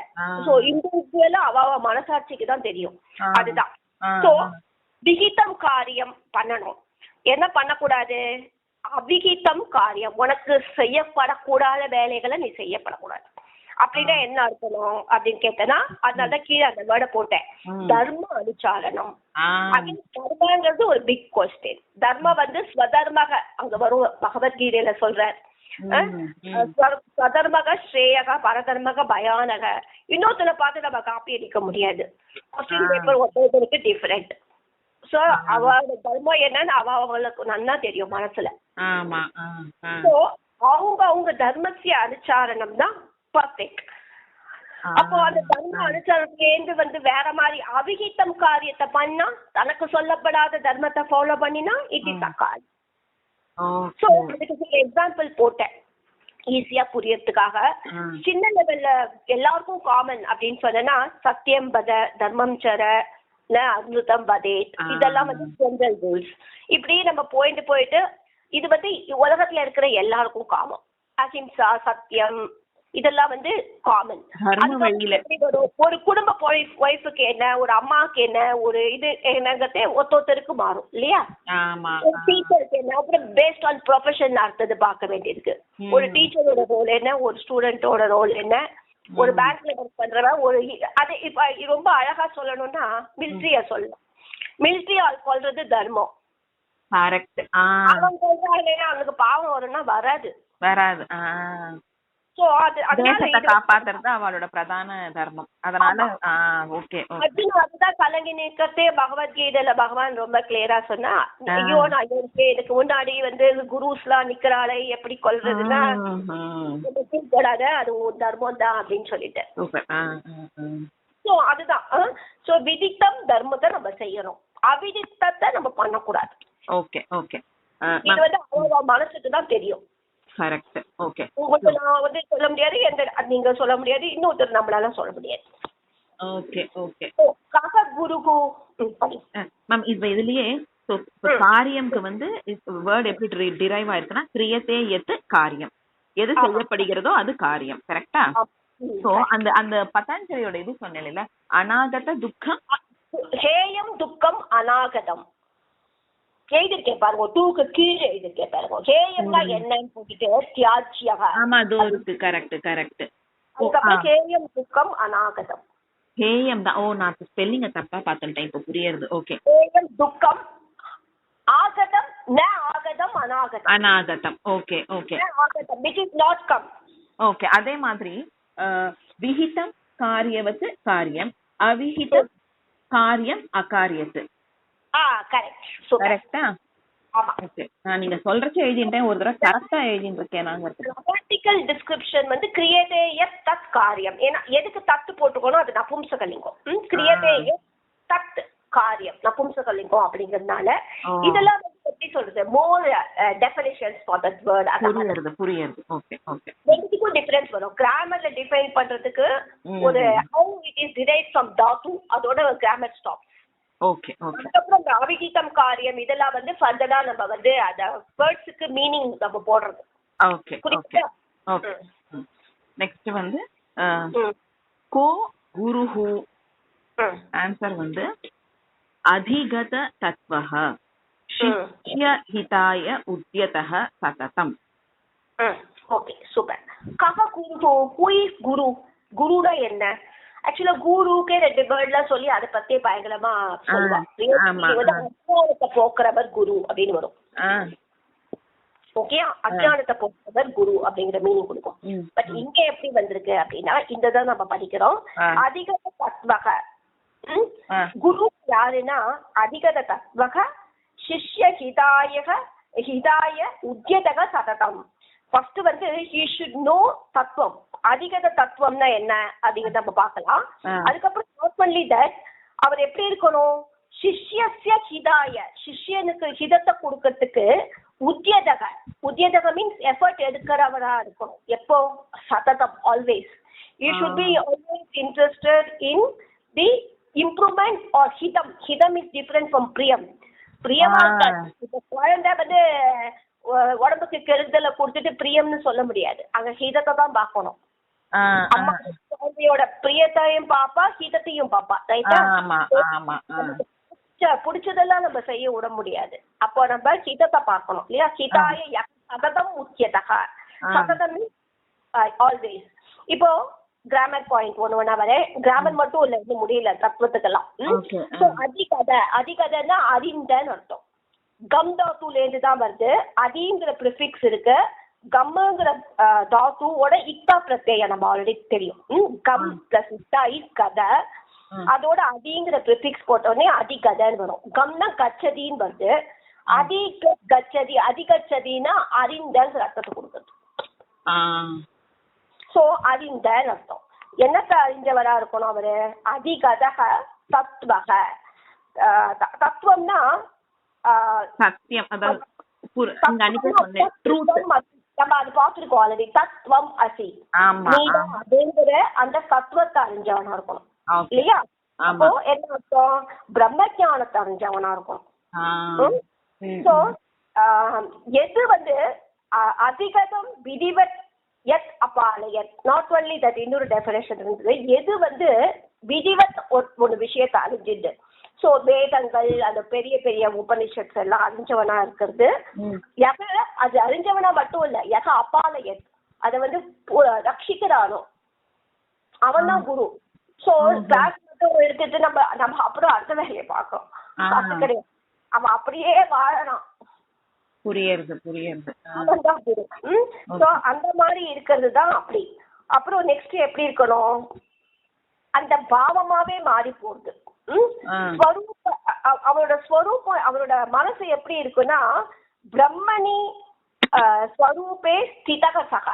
சோ இண்டிவிஜுவலா அவ மனசாட்சிக்கு தான் தெரியும். அதுதான். சோ விகிதம் காரியம் பண்ணணும். என்ன பண்ணக்கூடாது? அவிகிதம் காரியம். உனக்கு செய்யப்படக்கூடாத வேலைகளை நீ செய்யப்படக்கூடாது. அப்படின்னா என்ன அர்த்தம் அப்படின்னு கேட்டேன்னா, அதனாலதான் கீழே அந்த வேர்டை போட்டேன், தர்ம அனுச்சாரணம். தர்மங்கிறது ஒரு பிக் கொஸ்டின். தர்ம வந்து ஸ்வதர்மக அங்க வரும், பகவத்கீதையில சொல்ற ஸ்வதர்மக ஸ்ரேயக பரதர்மக பயானக. இன்னொருத்தனை பார்த்து நம்ம காப்பி அடிக்க முடியாது. கொஸ்டின் பேப்பர் ஒருத்தருக்கு டிஃபரெண்ட். சோ அவளோட தர்மம் என்னன்னு அவங்களுக்கு நல்லா தெரியும் மனசுல. சோ அவங்க தர்மத்திய அனுச்சாரணம் தான் பர்ஃபெக்ட். அப்போ அந்த தர்ம அனுச்சாரணத்துல வந்து வேற மாதிரி அவிகிதம் காரியத்தை பண்ணா, தனக்கு சொல்லப்படாத தர்மத்தை ஃபாலோ பண்ணினா இட் இஸ் அகால். சோ அதுக்கு சில எக்ஸாம்பிள் போட்டேன் ஈஸியா புரியறதுக்காக. சின்ன லெவல்ல எல்லாருக்கும் காமன் அப்படின்னு சொன்னா சத்தியம் பத, தர்மம் சர, அமிர்தம் பதேத், இதெல்லாம் வந்து ஜெனரல் ரூல்ஸ். இப்படி நம்ம போயிட்டு இது வந்து உலகத்துல இருக்கிற எல்லாருக்கும் காமன். அஹிம்சா, சத்தியம், இதெல்லாம் வந்து காமன். ஒரு குடும்ப ஒய்ஃபுக்கு என்ன, ஒரு அம்மாவுக்கு என்ன, ஒரு இது என்னங்கிறதே ஒருத்தருக்கு மாறும் இல்லையா? ஒரு டீச்சருக்கு என்ன, அப்புறம் பேஸ்ட் ஆன் ப்ரொஃபஷன் அடுத்தது பார்க்க வேண்டியிருக்கு. ஒரு டீச்சரோட ரோல் என்ன, ஒரு ஸ்டூடெண்டோட ரோல் என்ன, ஒரு பேங்க்ல ஒர்க் பண்றவன் ஒரு அது. இப்ப ரொம்ப அழகா சொல்லணும்னா மிலிட்ரிய சொல்லலாம். மிலிட்ரி ஆள் சொல்றது தர்மம். அவன் சொல்றாங்க அவனுக்கு பாவம் வரும்னா வராது. காப்பாத்துறது அவளோட பிரதான தர்மம். அதனால அதுதான் கலங்கி நிற்கிறதே பகவத்கீதையில பகவான் ரொம்ப கிளியரா சொன்னா, ஐயோ நான் இதுக்கு முன்னாடி வந்து குருஸ் எல்லாம் நிக்கிறாளே எப்படி கொல்றதுன்னா கூடாது, அது ஒரு தர்மம் தான் அப்படின்னு சொல்லிட்டு. சோ அதுதான். சோ விதித்தம் தர்மத்தை நம்ம செய்யணும், அவிதித்தத்தை நம்ம பண்ணக்கூடாது. இது வந்து அவங்க மனசுக்கு தான் தெரியும். உங்களுக்கு நான் வந்து சொல்ல முடியாது, நீங்க சொல்ல முடியாது, இன்னொருத்தர் நம்மளால சொல்ல முடியாது. இதுலயே காரியம்க்கு வந்து வேர்ட் எப்படி டிரைவ் ஆயிருக்குன்னா கிரியத்தே எது காரியம், எது செய்யப்படுகிறதோ அது காரியம். கரெக்டா? சோ அந்த அந்த பதஞ்சலியோட இது சொன்னேன்ல, அநாகத துக்கம், ஹேயம் துக்கம் அநாகதம் எழுதிருக்கேன் பாருங்க. டூக்கு கீழே எழுதிருக்கேன் பாருங்க. ஹேயம்னா என்னன்னு போட்டுட்டு தியாஜ்யக. ஆமா அது இருக்கு. கரெக்ட். அதுக்கப்புறம் ஹேயம் துக்கம் அநாகதம். ஹேயம் தான். நான் ஸ்பெல்லிங்க தப்பா பார்த்துட்டேன், இப்ப புரியுது. ஹேயம் துக்கம் ஆகதம், ந ஆகதம் அநாகதம். அநாகதம். ஆகதம் which is not come. அதே மாதிரி விஹிதம் காரியவத் காரியம், அவிஹிதம் காரியம் அகாரியத்து. கரெக்டா? நான் நீங்க சொல்றச்ச எழுதிட்டேன், ஒரு தடவை கரெக்டா எழுதிருக்கேன். கிராமட்டிக்கல் டிஸ்கிரிப்ஷன் வந்து கிரியேதேய தத் காரியம். ஏன்னா எதுக்கு தத்து போட்டுக்கணும், அது நபும்சகலிங்கம். கிரியேதேய தத் காரியம் நபும்சகலிங்கம் அப்படிங்கறதுனால இதெல்லாம் எப்படி சொல்றது, மோர் டெஃபினிஷன்ஸ் ஃபார் தட் வேர்ட். புரியுது. ரெண்டுக்கும் டிஃபரன்ஸ் வரும். கிராமர்ல டிஃபைன் பண்றதுக்கு ஒரு how it is derived from dhatu, அதோட கிராமர் ஸ்டாப். அதுக்கப்புறம் இந்த அவிகிதம் காரியம் இதெல்லாம் வந்து ஃபர்தரா நம்ம வந்து அந்த வேர்ட்ஸுக்கு மீனிங் நம்ம போடுறது. நெக்ஸ்ட் வந்து கோ குருஹு. ஆன்சர் வந்து அதிகத தத்வஹ சிஷ்ய ஹிதாய உத்யதஹ சததம். சூப்பர். கஹ குருஹு, ஹூ இஸ் குரு? குருனா என்ன? ஆக்சுவலா குருக்கே ரெண்டு வேர்ட்லாம் சொல்லி அதை பத்தி பயங்கரமா அஜ்ஞானத்தை போக்குறவர் குரு அப்படின்னு வரும். அஜ்ஞானத்தை போக்குறவர் குரு அப்படிங்கிற மீனிங் கொடுக்கும். பட் இங்க எப்படி வந்திருக்கு அப்படின்னா, இந்ததான் நம்ம படிக்கிறோம். அதிகத தத்வக குரு யாருன்னா அதிகத தத்வக சிஷ்ய ஹிதாய உத்யதக சததம். ஃபர்ஸ்ட் வந்து he should know தத்துவம். அதிகத தத்துவம்னா என்ன அப்படிங்கறத நம்ம பார்க்கலாம். அதுக்கப்புறம் not only that, அவர் எப்படி இருக்கணும், சிஷ்யஸ்ய ஹிதாய, சிஷ்யனுக்கு ஹிதத்தை கொடுக்கறதுக்கு உத்யதக, உத்யதக மீன்ஸ் எஃபர்ட் எடுக்கிறவரா இருக்கணும். எப்போ? சததம், always. You should be always interested in the improvement or ஹிதம். ஹிதம் இஸ் டிஃபரெண்ட் ஃப்ரம் பிரியம். பிரியமா குழந்தை வந்து உடம்புக்கு கெடுதலை கொடுத்துட்டு பிரியம்னு சொல்ல முடியாது. அங்க ஹிதத்தை தான் பார்க்கணும். அம்மா குழந்தையோட பிரியத்தையும் பாப்பா, ஹிதத்தையும் பாப்பா. ரைட்டா? புடிச்சதெல்லாம் நம்ம செய்ய விட முடியாது. அப்போ நம்ம ஹிதத்தை பார்க்கணும் இல்லையா? ஹிதாய சததம் உச்சியதக. சததம் ஆல்வேஸ். இப்போ கிராமர் பாயிண்ட் ஒண்ணு வரேன். கிராமர் மட்டும் இல்ல, இது முடியல தத்துவத்துக்கெல்லாம். அதிகதை, அதிகதைன்னா அறிந்தன்னு அர்த்தம். கம் தாத்துல இருந்து தான் வருது. அதிங்கிற ப்ரிஃபிக்ஸ் இருக்கு. கம்முங்கிற தாத்துவோட இக்தா பிரத்யம் நம்ம ஆல்ரெடி தெரியும். கம் பிளஸ் இக்தா இஸ் கதை. அதோட அதிங்கிற ப்ரிஃபிக்ஸ் போட்டோடனே அதிகதைன்னு வரும். கம்னா கச்சதின்னு வருது. அதி கச்சதி, அதிகச்சதினா அறிந்தங்கிற அர்த்தத்தை கொடுக்குறது. சோ அறிந்தன்னு அர்த்தம். என்னத்த அறிஞ்சவரா இருக்கணும் அவரு? அதிகதக தத்துவக. தத்துவம்னா சத்தியம். நம்ம அது பாத்துருக்கோம் ஆல்ரெடி. தத்துவம் அசி, அப்படிங்கிற அந்த தத்துவத்தை அறிஞ்சவனா இருக்கணும் இல்லையா? அப்போ என்ன அர்த்தம்? பிரம்ம ஞானத்தை அறிஞ்சவனா இருக்கணும். சோ எது வந்து அதிகதம் விதிவத் எத் அபாலயத், நாட் ஒன்லி தட், இன்னொரு டெஃபினேஷன் இருந்தது. எது வந்து விதிவத் ஒரு விஷயத்தை அறிஞ்சிட்டு, சோ வேதங்கள், அந்த பெரிய பெரிய உபனிஷத்ஸ் எல்லாம் அறிஞ்சவனா இருக்கிறது. அது அறிஞ்சவனா மட்டும் இல்ல, அபாலயத், அதை வந்து ரட்சிக்கிறானோ அவன் தான் குரு. சோ கிளாஸ் மட்டும் எடுத்துட்டு நம்ம நம்ம அப்புறம் அடுத்த வேலையை பார்க்கணும். அது கிடையாது. அவன் அப்படியே வாழறான். புரியுது புரியுது. அந்த மாதிரி இருக்கிறது தான் அப்படி. அப்புறம் நெக்ஸ்ட் எப்படி இருக்கணும்? அந்த பாவமாவே மாறி போகுது. அவரோட ஸ்வரூபம், அவரோட மனசு எப்படி இருக்குன்னா, பிரம்மணி ஸ்வரூபே ஸ்திதக சக,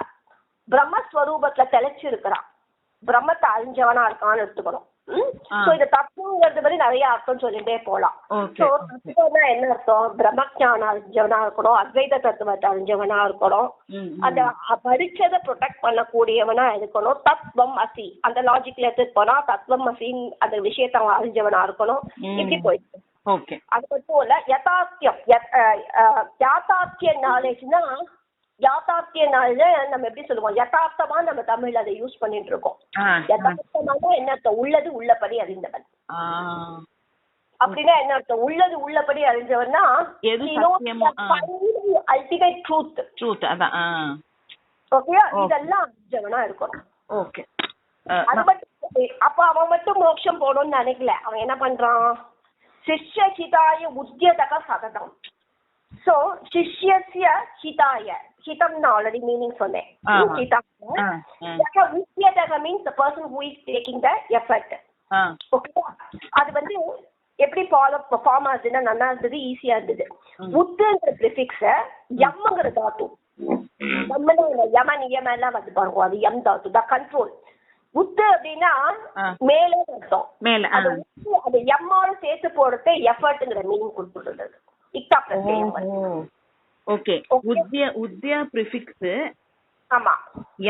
பிரம்மஸ்வரூபத்துல தெளிச்சு இருக்கிறான். பிரம்மத்தை அறிஞ்சவனா இருக்கான்னு எடுத்துக்கணும். இந்த தத்துவங்கிறது மாதிரி நிறைய அர்த்தம் சொல்லிட்டே போலாம். தத்துவம்னா என்ன அர்த்தம்? பிரம்மஞானம் அறிஞ்சவனா இருக்கணும், அத்வைத தத்துவத்தை அறிஞ்சவனா இருக்கணும், அந்த படிச்சதை ப்ரொடெக்ட் பண்ணக்கூடியவனா இருக்கணும். தத்துவம் அசி, அந்த லாஜிக்ல எடுத்துட்டு போனா தத்துவம் அசின் அந்த விஷயத்த அவன் அறிஞ்சவனா இருக்கணும். இப்படி போயிட்டு அது மட்டும் இல்ல, யதார்த்தியம். யாத்தார்த்திய நாலேஜ்னா, யாத்தார்த்திய நாலேஜ் நம்ம எப்படி சொல்லுவோம்? யதார்த்தமா நம்ம தமிழ்ல அதை யூஸ் பண்ணிட்டு இருக்கோம். யதார்த்தமான என்ன அர்த்தம்? உள்ளது உள்ளபடி அறிந்தவன். அப்படின்னா என்ன அர்த்தம்? உள்ளது உள்ளபடி அறிஞ்சவன்னா அல்டிமேட் ட்ரூத். ஓகே, இதெல்லாம் அறிஞ்சவனா இருக்கணும். ஓகே, அது மட்டும். அப்ப அவன் மட்டும் மோட்சம் போகணும்னு நினைக்கல. அவன் என்ன பண்றான்? சிஷ்ய ஹிதாய உத்யதக சததம். சோ சிஷ்யஸ்ய ஹிதாய, ஹிதம்னா ஆல்ரெடி மீனிங் சொன்னேன். உத்யதக means the person who is taking the effort. ஓகேவா? அது வந்து எப்படி ஃபார்ம் ஆகுதுன்னா நல்லா இருந்தது, ஈஸியா இருந்தது. உத்துங்கிற ப்ரிஃபிக்ஸ எம்ங்கிற தாத்து, யம நியம எல்லாம் வந்து பாருங்க, அது எம் தாத்து தான் கண்ட்ரோல். உத்து அப்படின்னா மேல அர்த்தம். அது எம்மோட சேர்த்து போடுறது எஃபர்ட்ங்கிற மீனிங் கொடுத்துருந்தது. இக்தா பிரத்யம். ஓகே, உத்ய ப்ரிஃபிக்ஸ். ஆமா,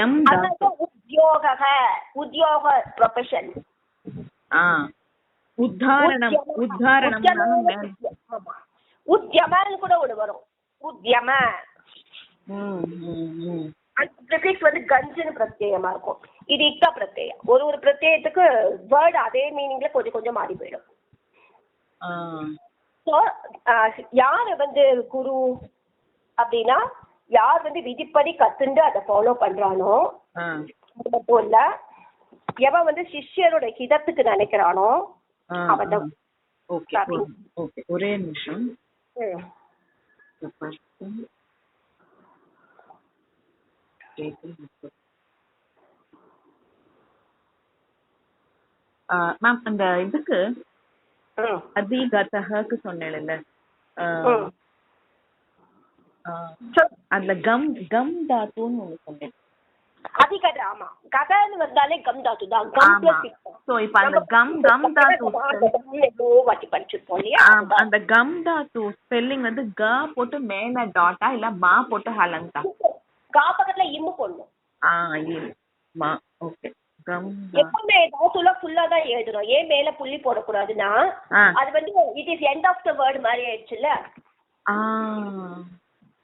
எம் தாத்து. உத்யோக, உத்யோக ப்ரொஃபஷன். உத்தாரணம், உத்யமன்னு கூட ஒரு வரும். உத்யம ப்ரிஃபிக்ஸ் வந்து கஞ்சுன்னு பிரத்யேகமா இருக்கும். இது இக்தா பிரத்யம். ஒரு பிரத்யேகத்துக்கு வேர்டு அதே மீனிங்ல கொஞ்சம் கொஞ்சம் மாறி போயிடும். யாரு வந்து குரு அப்படின்னா, யார் வந்து விதிப்படி கத்துண்டு அதை ஃபாலோ பண்றானோ, அது மட்டும் இல்ல, எவன் வந்து சிஷ்யரோட ஹிதத்துக்கு நினைக்கிறானோ அவன் தான். ஒரே நிமிஷம். மேம், அந்த இதுக்கு அதிகதஹக்கு சொன்னேன்ல, அதுல கம் தாத்துன்னு ஒண்ணு சொன்னேன். அதிகத ஆமா கதன்னு வந்தாலே கம் தாத்து தான் கம் பிளஸ் சோ இப்போ அந்த கம் தாத்து வாட்டி படிச்சிருப்போம் இல்லையா அந்த கம் தாத்து ஸ்பெல்லிங் வந்து க போட்டு மேல டாட்டா இல்ல மா போட்டு ஹலங்கா கா பக்கத்துல இம்மு போடணும் மா ஓகே கம் எப்பவுமே தாத்துல ஃபுல்லா தான் எழுதுறோம் ஏன் மேல புள்ளி போடக்கூடாதுன்னா அது வந்து it is end of the word மாதிரி ஆயிடுச்சுல்ல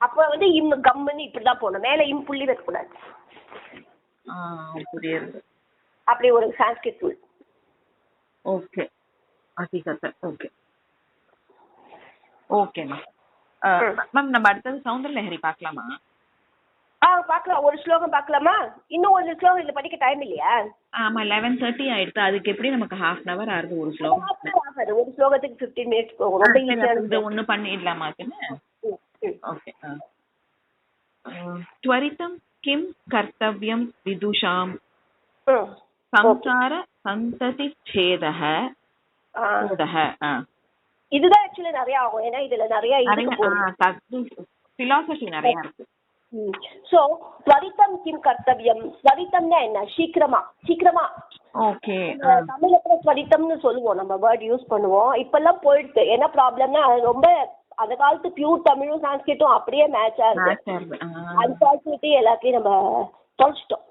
அப்ப வந்து இம் கம்முன்னு இப்படிதான் போடணும் மேல இம் புள்ளி வைக்கக்கூடாது புரியுது அப்படி ஒரு சான்ஸ்கிரிட் ரூல் ஓகே அதிகத ஓகே ஓகே மேம் நம்ம அடுத்தது சௌந்தர லஹரி பார்க்கலாமா பார்க்கலாம் ஒரு ஸ்லோகம் பார்க்கலாமா இன்னும் ஒரு ஸ்லோகம் இதுல படிக்க டைம் இல்லையா ஆமா 11:30 ஆயிடுச்சு அதுக்கு எப்படி நமக்கு half an hour ஆகுது ஒரு ஸ்லோகம் ஒரு ஸ்லோகத்துக்கு 15 மினிட்ஸ் போகும் ரொம்ப ஈஸியா இது ஒண்ணு பண்ணிடலாமா ஓகே त्वरितं किं कर्तव्यं विदुषां संसार संतति छेदः இதுதான் एक्चुअली நிறைய ஆகும் ஏனா இதுல நிறைய philosophy நிறைய இருக்கு சோ त्वरितं किं कर्तव्यं त्वरितம்னா என்ன சீக்கிரமா ஓகே தமிழ்ல கூட त्वरितம்னு சொல்லுவோம் நம்ம வேர்ட் யூஸ் பண்ணுவோம் இப்பெல்லாம் போயிடுது என்ன ப்ராப்ளம்னா ரொம்ப அந்த காலத்து பியூர் தமிழும் சான்ஸ்கிரிட்டும் அப்படியே மேட்சா இருக்கு அன்பார்ச்சுனேட்லி எல்லாத்தையும் நம்ம தொலைச்சிட்டோம்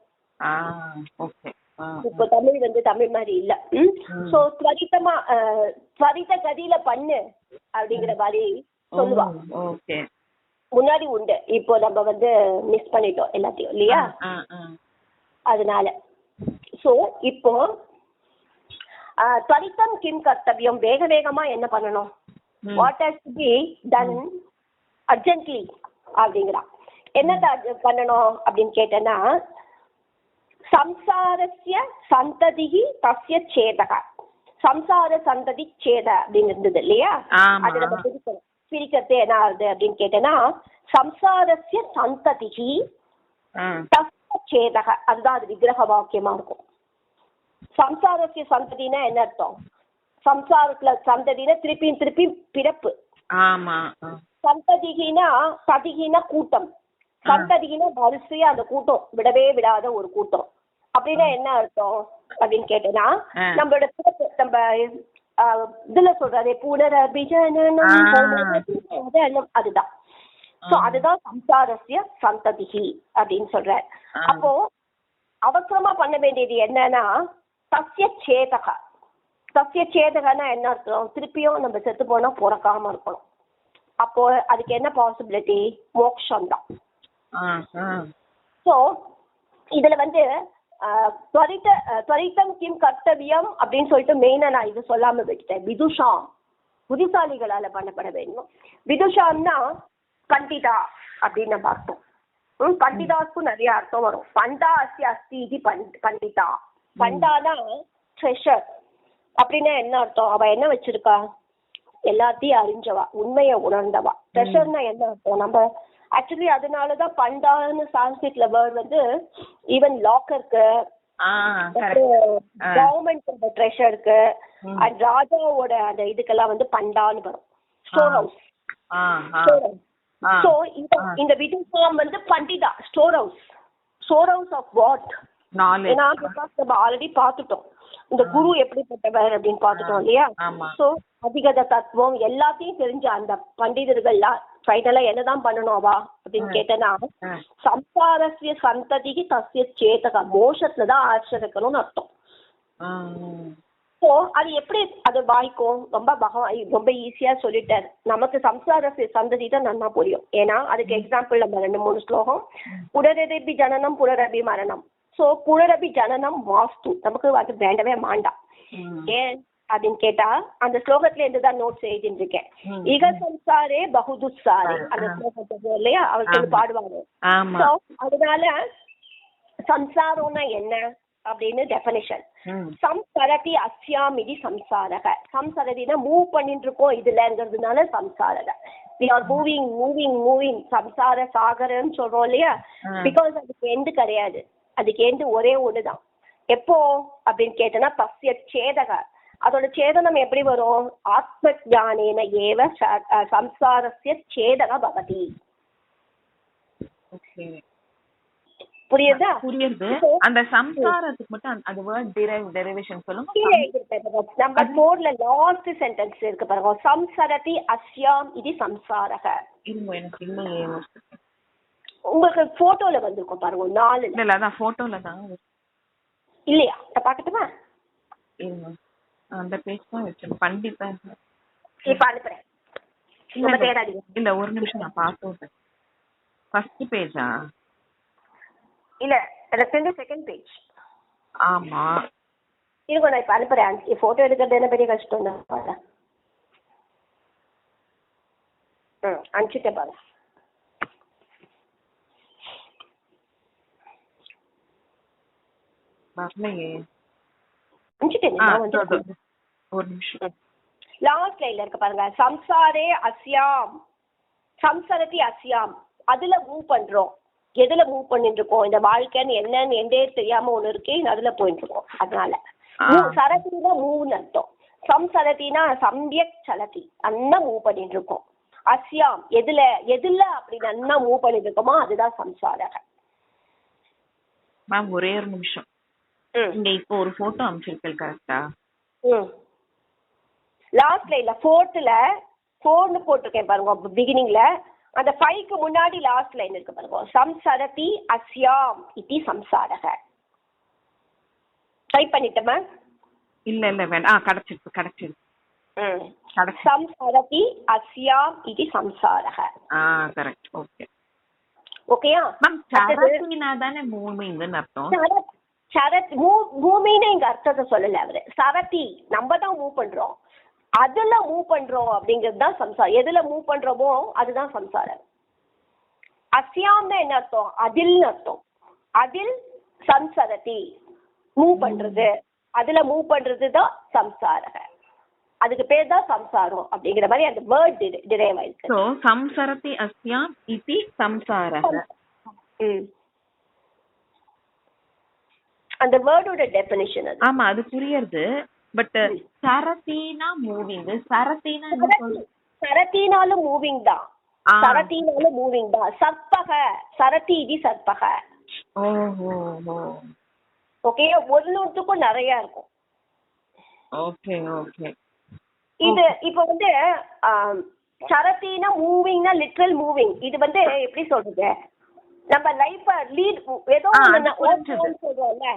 இப்போ தமிழ் வந்து தமிழ் மாதிரி இல்ல சோ त्वरित கதியில பண்ணு அப்படிங்கிற மாதிரி சொல்லுவாங்க முன்னாடி உண்டு இப்போ நம்ம வந்து மிஸ் பண்ணிட்டோம் எல்லாத்தையும் இல்லையா அதனால சோ இப்போ त्वरितं किं कर्तव्यं வேகமா என்ன பண்ணணும் what has to be done urgently அப்படிங்கிறா என்ன பண்ணணும் அப்படின்னு கேட்டேன்னா சம்சாரஸ்ய சந்ததிஹி தஸ்ய சேதக சம்சார சந்ததி சேத அப்படின்னு இருந்தது இல்லையா அது நம்ம பிரிக்கிறது என்ன ஆகுது அப்படின்னு கேட்டேன்னா சம்சாரஸ்ய சந்ததிஹி தஸ்ய சேதக அதுதான் அது விக்கிரக வாக்கியமா இருக்கும் சம்சாரஸ்ய சந்ததினா என்ன அர்த்தம் சம்சாரத்துல சந்ததினா திருப்பி பிறப்பு சந்ததிகினா சதிகினா கூட்டம் சந்ததிகினா வரிசையா அந்த கூட்டம் விடவே விடாத ஒரு கூட்டம் அப்படின்னா என்ன அர்த்தம் அப்படின்னு கேட்டேன்னா நம்மளோட பிறப்பு நம்ம இதுல சொல்றதே புனரபிஜனனம் அதுதான் சோ அதுதான் சம்சாரஸ்ய சந்ததிகி அப்படின்னு சொல்ற அப்போ அவசரமா பண்ண வேண்டியது என்னன்னா சஸ்ய சேதகனா என்ன அர்த்தம் திருப்பியும் நம்ம செத்து போனா பிறக்காம இருக்கணும் அப்போ அதுக்கு என்ன பாசிபிலிட்டி மோக்ஷம் தான் சோ இதுல வந்து त्वरितं किं कर्तव्यம் அப்படின்னு சொல்லிட்டு மெயினா நான் இது சொல்லாம விட்டுட்டேன் விதுஷாம் புத்திசாலிகளால பண்ணப்பட வேண்டும் விதுஷாம்னா பண்டிதா அப்படின்னு நம்ம அர்த்தம் பண்டிதாஸ்க்கும் நிறைய அர்த்தம் வரும் பண்டா அஸ்தி இது பண்டிதா பண்டானா ட்ரெஷர் அப்படின்னா என்ன அர்த்தம் அவ என்ன வச்சிருக்கா எல்லாத்தையும் அறிஞ்சவா உண்மையை உணர்ந்தவா ட்ரெஷர்னா என்ன அர்த்தம் நம்ம ஆக்சுவலி அதனாலதான் பண்டான்னு சான்ஸ்கிரிட்ல வேர்ட் வந்து ஈவன் லாக்கருக்கு கவர்மெண்ட் ட்ரெஷருக்கு அண்ட் ராஜாவோட அந்த இதுக்கெல்லாம் வந்து பண்டான்னு வரும் ஸ்டோர் ஹவுஸ் சோ இந்த விதுஷாம் வந்து பண்டிதா ஸ்டோர் ஹவுஸ் ஆஃப் வாட் ஏன்னா நம்ம ஆல்ரெடி பாத்துட்டோம் இந்த குரு எப்படிப்பட்டவர் அப்படின்னு பாத்துட்டோம் இல்லையா சோ அதிகத தத்துவம் எல்லாத்தையும் தெரிஞ்ச அந்த பண்டிதர்கள்லாம் ஃபைனலா என்னதான் பண்ணணும் அவா அப்படின்னு கேட்டேன்னா சம்சாரஸ்ய சந்ததிக்கு தஸ்ய சேதக மோஷத்துலதான் ஆசிரியக்கணும்னு அர்த்தம் ஸோ அது எப்படி அது வாய்க்கும் ரொம்ப ஈஸியா சொல்லிட்டாரு நமக்கு சம்சாரஸ்ய சந்ததி தான் நல்லா புரியும் ஏன்னா அதுக்கு எக்ஸாம்பிள் நம்ம 2-3 ஸ்லோகம் புனரபி ஜனனம் புனரபி மரணம் சோ புனரபி ஜனனம் வாஸ்து நமக்கு அது வேண்டவே மாண்டாம் ஏன் அப்படின்னு கேட்டா அந்த ஸ்லோகத்துல இருந்துதான் நோட்ஸ் எழுதிட்டு இருக்கேன் இக சம்சாரே பகுதுசாரே அந்த ஸ்லோகத்தை இல்லையா அவருக்கு பாடுவாங்க அதனால சம்சாரம்னா என்ன அப்படின்னு டெஃபினிஷன் சம்சரதி அஸ்யாமிதி சம்சாரக சம்சரதினா மூவ் பண்ணிட்டு இருக்கோம் இதுலங்கிறதுனால சம்சாரக we are moving சம்சார சாகரன்னு சொல்றோம் இல்லையா பிகாஸ் அதுக்கு எண்டு கிடையாது அதுக்கு எண்டு ஒரே ஒண்ணுதான் எப்போ அப்படின்னு கேட்டனா தஸ்ய சேதக அதோட சேதனம் எப்படி வரும் ஆத்ம ஞானேன ஏவ சம்சாரஸ்ய சேதக பவதி புரியுதா? புரியுது. அந்த சம்சாரத்துக்கு மட்டும் அந்த வேர்ட் டெரிவேஷன் சொல்லுங்க. நம்பர் 4ல லாஸ்ட் சென்டென்ஸ் இருக்கு பாருங்க. சம்சரதி அஸ்யாம் இது சம்சாரக. இருங்க எனக்கு இல்லையே. உங்களுக்கு போட்டோல வந்திருக்கும் பாருங்க 4. இல்ல அதான் போட்டோல தான் இல்லையா? பாக்கட்டுமா? இருங்க அந்த பேஜ் தான் வச்சேன். கண்டிப்பா இப்ப அனுப்புறேன். இல்ல ஒரு நிமிஷம் நான் பார்த்தேன். ஃபர்ஸ்ட் பேஜா? இல்ல செகண்ட் பேஜ். ஆமா இருங்க நான் இப்ப அனுப்புறேன். போட்டோ எடுக்கிறது என்ன பெரிய கஷ்டம் தான். அனுப்பிச்சிட்டேன் பாருங்க. வரலையே. அனுப்பிச்சிட்டேன். ஒரு நிமிஷம். லாஸ்ட் லைன்ல இருக்கு பாருங்க. சம்சாரே அஸ்யாம் சம்சரதி அஸ்யாம். அதுல மூவ் பண்றோம். எதுல மூவ் பண்ணிட்டு இருக்கோம்? இந்த வாழ்க்கைன்னு என்னன்னு எந்தே தெரியாம ஒண்ணு இருக்கு, அதுல போயிட்டு இருக்கோம். அதனால சரதினா மூவ்னு அர்த்தம். சம்சரதினா சம்பியக் சலதி, அண்ணா மூவ் பண்ணிட்டு இருக்கோம். அஸ்யாம் எதுல அப்படி நல்லா மூவ் பண்ணிட்டு இருக்கோமோ அதுதான் சம்சாரக. மேம் ஒரே ஒரு நிமிஷம். இங்க இப்போ ஒரு போட்டோ அனுப்பிச்சிருக்கேன் கரெக்டா? லாஸ்ட் லைன்ல 4ல 4னு போட்டிருக்கேன் பாருங்க. பிகினிங்ல அந்த 5க்கு முன்னாடி லாஸ்ட் லைன் இருக்கு பாருங்க. சம்சரதி அஸ்யாம் இது சம்சாரக. டைப் பண்ணிட்டேமா? இல்ல வேண்டாம். கிடைச்சிருக்கு. சம்சரதி அஸ்யாம் இது சம்சாரக. கரெக்ட். ஓகே ஓகேயா? மேம் சரதினா தானே மூவிங்னு அர்த்தம். மூவின்னு எங்க அர்த்தத்தை சொல்லல அவரு. சரதி நம்ம தான் மூவ் பண்றோம். அதுல மூவ் பண்றோம் அப்படிங்கிறது தான் சம்சாரம். எதுல மூவ் பண்றோமோ அதுதான் சம்சாரம். அஸ்யாம்னா என்ன அர்த்தம்? அதில்னு அர்த்தம். அதில் சம்சரதி மூவ் பண்றது, அதுல மூவ் பண்றது தான் சம்சாரக. அதுக்கு பேர் தான் சம்சாரம் அப்படிங்கிற மாதிரி அந்த வேர்ட் டிரைவ் ஆயிருக்கு. சோ சம்சரதி அஸ்யாம் இதி சம்சாரக. அந்த வேர்டோட டெஃபினிஷன் அது. ஆமா அது புரியுது. பட் சரதினா மூவிங். சரதினாலும் மூவிங் தான். சரதினாலும் மூவிங் தான். சர்ப்பக சரதி இது சர்ப்பக. ஓகே, ஒன்னுத்துக்கும் நிறைய இருக்கும். Okay okay. இது இப்ப வந்து சரதினா மூவிங்னா லிட்டரல் மூவிங். இது வந்து எப்படி சொல்றது, நம்ம லைஃப் லீட் ஏதோ சொல்றோம்ல,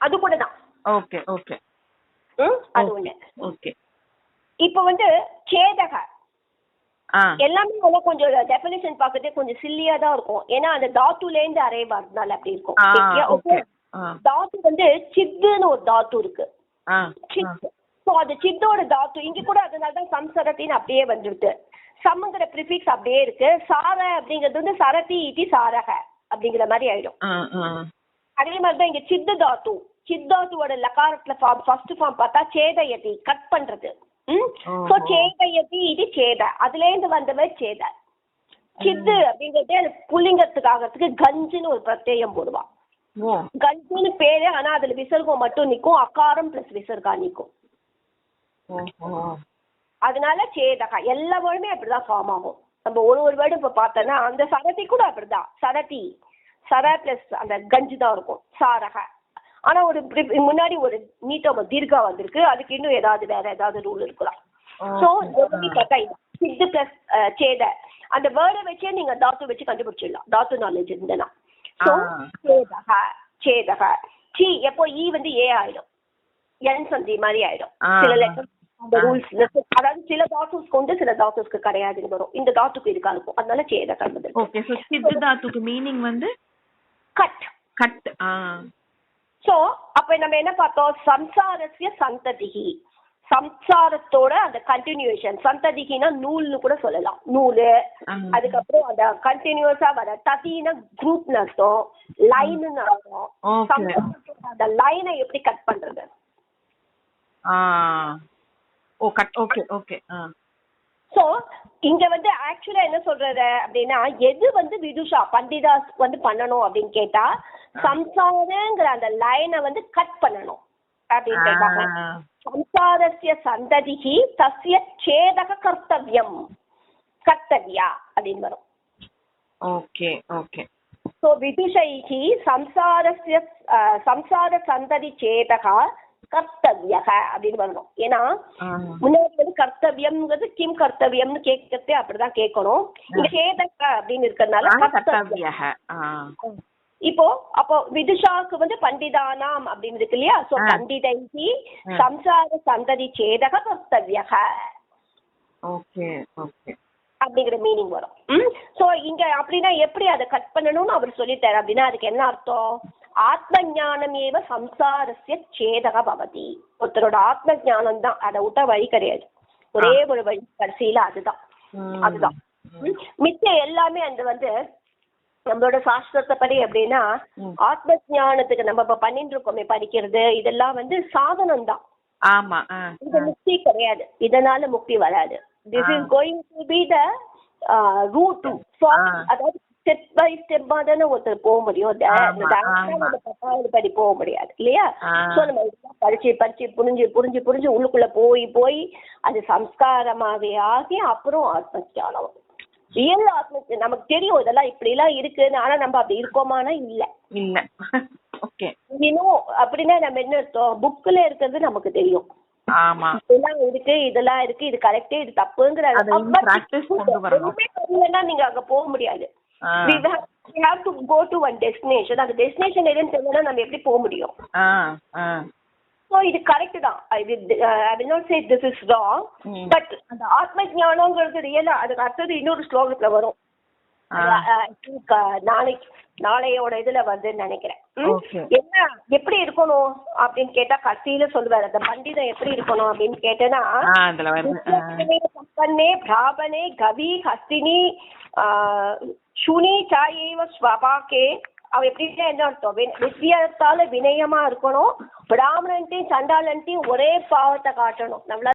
அது கூட தான். Okay okay. அது ஒண்ணு. ஓகே. இப்ப வந்து சேதக எல்லாமே கொஞ்சம் டெஃபினிஷன் பார்க்கறதே கொஞ்சம் சில்லியா தான் இருக்கும். ஏன்னா அந்த தாத்துல இருந்து அரைவ் ஆகுறதுனால அப்படி இருக்கும். தாத்து வந்து சித்துன்னு ஒரு தாத்து இருக்கு. சோ அது சித்தோட தாத்து இங்க கூட, அதனாலதான் சம்சரத்தின்னு அப்படியே வந்துடுது. சம்ங்கிற ப்ரிஃபிக்ஸ் அப்படியே இருக்கு. சார அப்படிங்கிறது வந்து சரதி இதி சாரக அப்படிங்கிற மாதிரி ஆயிடும். அதே மாதிரிதான் இங்க சித்து தாத்து. சித்தாத்துவோட லகாரத்துல ஃபார்ம் ஃபர்ஸ்ட் ஃபார்ம் பார்த்தா சேதயதி, கட் பண்றது. சோ சேதயதி இது சேத, அதுல இருந்து வந்தவே சேத. சித்து அப்படிங்கறது அது புல்லிங்கத்துக்காகிறதுக்கு கஞ்சுன்னு ஒரு பிரத்யேகம் போடுவான். கஞ்சுன்னு பேரு, ஆனா அதுல விசர்க்கம் மட்டும் நிக்கும். அகாரம் பிளஸ் விசர்கா நிக்கும். அதனால சேதகா எல்லா வேர்டுமே அப்படிதான் ஃபார்ம் ஆகும். நம்ம ஒரு வேர்டு இப்ப பார்த்தோம்னா அந்த சரதி கூட அப்படிதான். சரதி சர பிளஸ் அந்த கஞ்சு தான் இருக்கும், சாரக. ஆனா ஒரு முன்னாடி ஒரு நீட்டா தீர்கா வந்திருக்கு. அதுக்கு இன்னும் ஏதாவது வேற ஏதாவது ரூல் இருக்கலாம். சோ சித்து பிளஸ் சேத அந்த வேர்டை வச்சே நீங்க தாத்து வச்சு கண்டுபிடிச்சிடலாம், தாத்து நாலேஜ் இருந்தனா. சோ சேதக சேதக. சி எப்போ ஈ வந்து ஏ ஆயிடும், என் சந்தி மாதிரி ஆயிடும். சில லெட்டர் அந்த ரூல்ஸ், அதாவது சில தாத்துஸ் கொண்டு சில தாத்துஸ்க்கு கிடையாதுன்னு வரும். இந்த தாத்துக்கு இருக்கா இருக்கும், அதனால சேதக. ஓகே. சோ சித்து தாத்துக்கு மீனிங் வந்து கட் கட். சோ அப்ப நம்ம என்ன பார்த்தோம்? சம்சாரஸ்ய சந்ததிகி, சம்சாரத்தோட அந்த கண்டினியூஷன். சந்ததிகினா நூல்னு கூட சொல்லலாம், நூலு. அதுக்கப்புறம் அந்த கண்டினியூஸா வர ததினா குரூப்னு அர்த்தம், லைன்னு அர்த்தம். அந்த லைனை எப்படி கட் பண்றது? Okay okay. சோ இங்க வந்து ஆக்சுவலா என்ன சொல்றது அப்படின்னா, எது வந்து விதுஷா பண்டிதாஸ் வந்து பண்ணணும் அப்படின்னு கேட்டா, சம்சாரங்கிற அந்த லைனை வந்து கட் பண்ணணும் அப்படின்னு கேட்டாங்க. சம்சாரஸ்ய சந்ததிகி தஸ்ய சேதக கர்த்தவ்யம் கர்த்தவ்யா அப்படின்னு வரும். Okay okay. சோ விதுஷைஹி சம்சார சந்ததி சேதகா கர்த்தவியக அப்படின்னு வரணும். ஏன்னா முன்னாடி வந்து கர்த்தவியம்ங்கிறது கிம் கர்த்தவியம்னு கேட்கறதே அப்படிதான் கேட்கணும். இங்க சேதக அப்படின்னு இருக்கிறதுனால கர்த்தவியக. இப்போ அப்போ விதுஷாக்கு வந்து பண்டிதானாம் அப்படின்னு இருக்கு இல்லையா? சோ பண்டிதைஹி சம்சார சந்ததி சேதக கர்த்தவியக அப்படிங்கிற மீனிங் வரும். சோ இங்க அப்படின்னா எப்படி அதை கட் பண்ணணும்னு அவர் சொல்லிட்டாரு. அப்படின்னா அதுக்கு என்ன அர்த்தம்? ஆத்ம ஞானம் ஏவ சம்சாரஸ்ய சேதக பவதி. ஒருத்தரோட ஆத்ம ஞானம் தான், அதை விட்ட வழி கிடையாது. ஒரே ஒரு வழி கடைசியில அதுதான். மிச்ச எல்லாமே அந்த வந்து நம்மளோட சாஸ்திரத்தை படி அப்படின்னா ஆத்ம ஞானத்துக்கு நம்ம இப்ப பண்ணிட்டு இருக்கோமே படிக்கிறது இதெல்லாம் வந்து சாதனம் தான். ஆமா, இது முக்தி கிடையாது. இதனால முக்தி வராது. This is going to be the route to அதாவது ஸ்டெப் பை ஸ்டெப்பா தானே ஒருத்தர் போக முடியும். படி போக முடியாது இல்லையா? சோ நம்ம படிச்சு புரிஞ்சு உள்ளுக்குள்ள போய் அது சம்ஸ்காரமாவே ஆகி அப்புறம் ஆத்ம ஞானம் ரியல் ஆத்ம நமக்கு தெரியும் இதெல்லாம் இப்படி எல்லாம் இருக்குன்னு. ஆனா நம்ம அப்படி இருக்கோமானா இல்ல. இன்னும் அப்படின்னா நம்ம என்ன அர்த்தம்? புக்ல இருக்கிறது நமக்கு தெரியும். இதெல்லாம் இருக்கு இது கரெக்ட் இது தப்புங்கிற நீங்க அங்க போக முடியாது. We have to go to one destination. அந்த டெஸ்டினேஷன் எதுன்னு தெரியலனா நம்ம எப்படி போக முடியும்? So இது கரெக்ட் தான். I will not say this is wrong, but அந்த ஆத்ம ஞானம்ங்கிறது ரியலா அதுக்கு அடுத்தது இன்னொரு ஸ்லோகத்துல வரும். நாளையோட இதுல வந்து நினைக்கிறேன். என்ன எப்படி இருக்கணும் அப்படின்னு கேட்டா கடைசியில சொல்லுவாரு அந்த பண்டிதம் எப்படி இருக்கணும் அப்படின்னு கேட்டேன்னா சம்பன்னே பிராபனே கவி ஹஸ்தினி சுனி சாயேவ ஸ்வபாக்கே. அவ எப்படின்னா என்ன அர்த்தம்? வித்தியாசத்தால வினயமா இருக்கணும். பிராமணன்ட்டையும் சண்டாளன்ட்டையும் ஒரே பாவத்தை காட்டணும். நம்மளால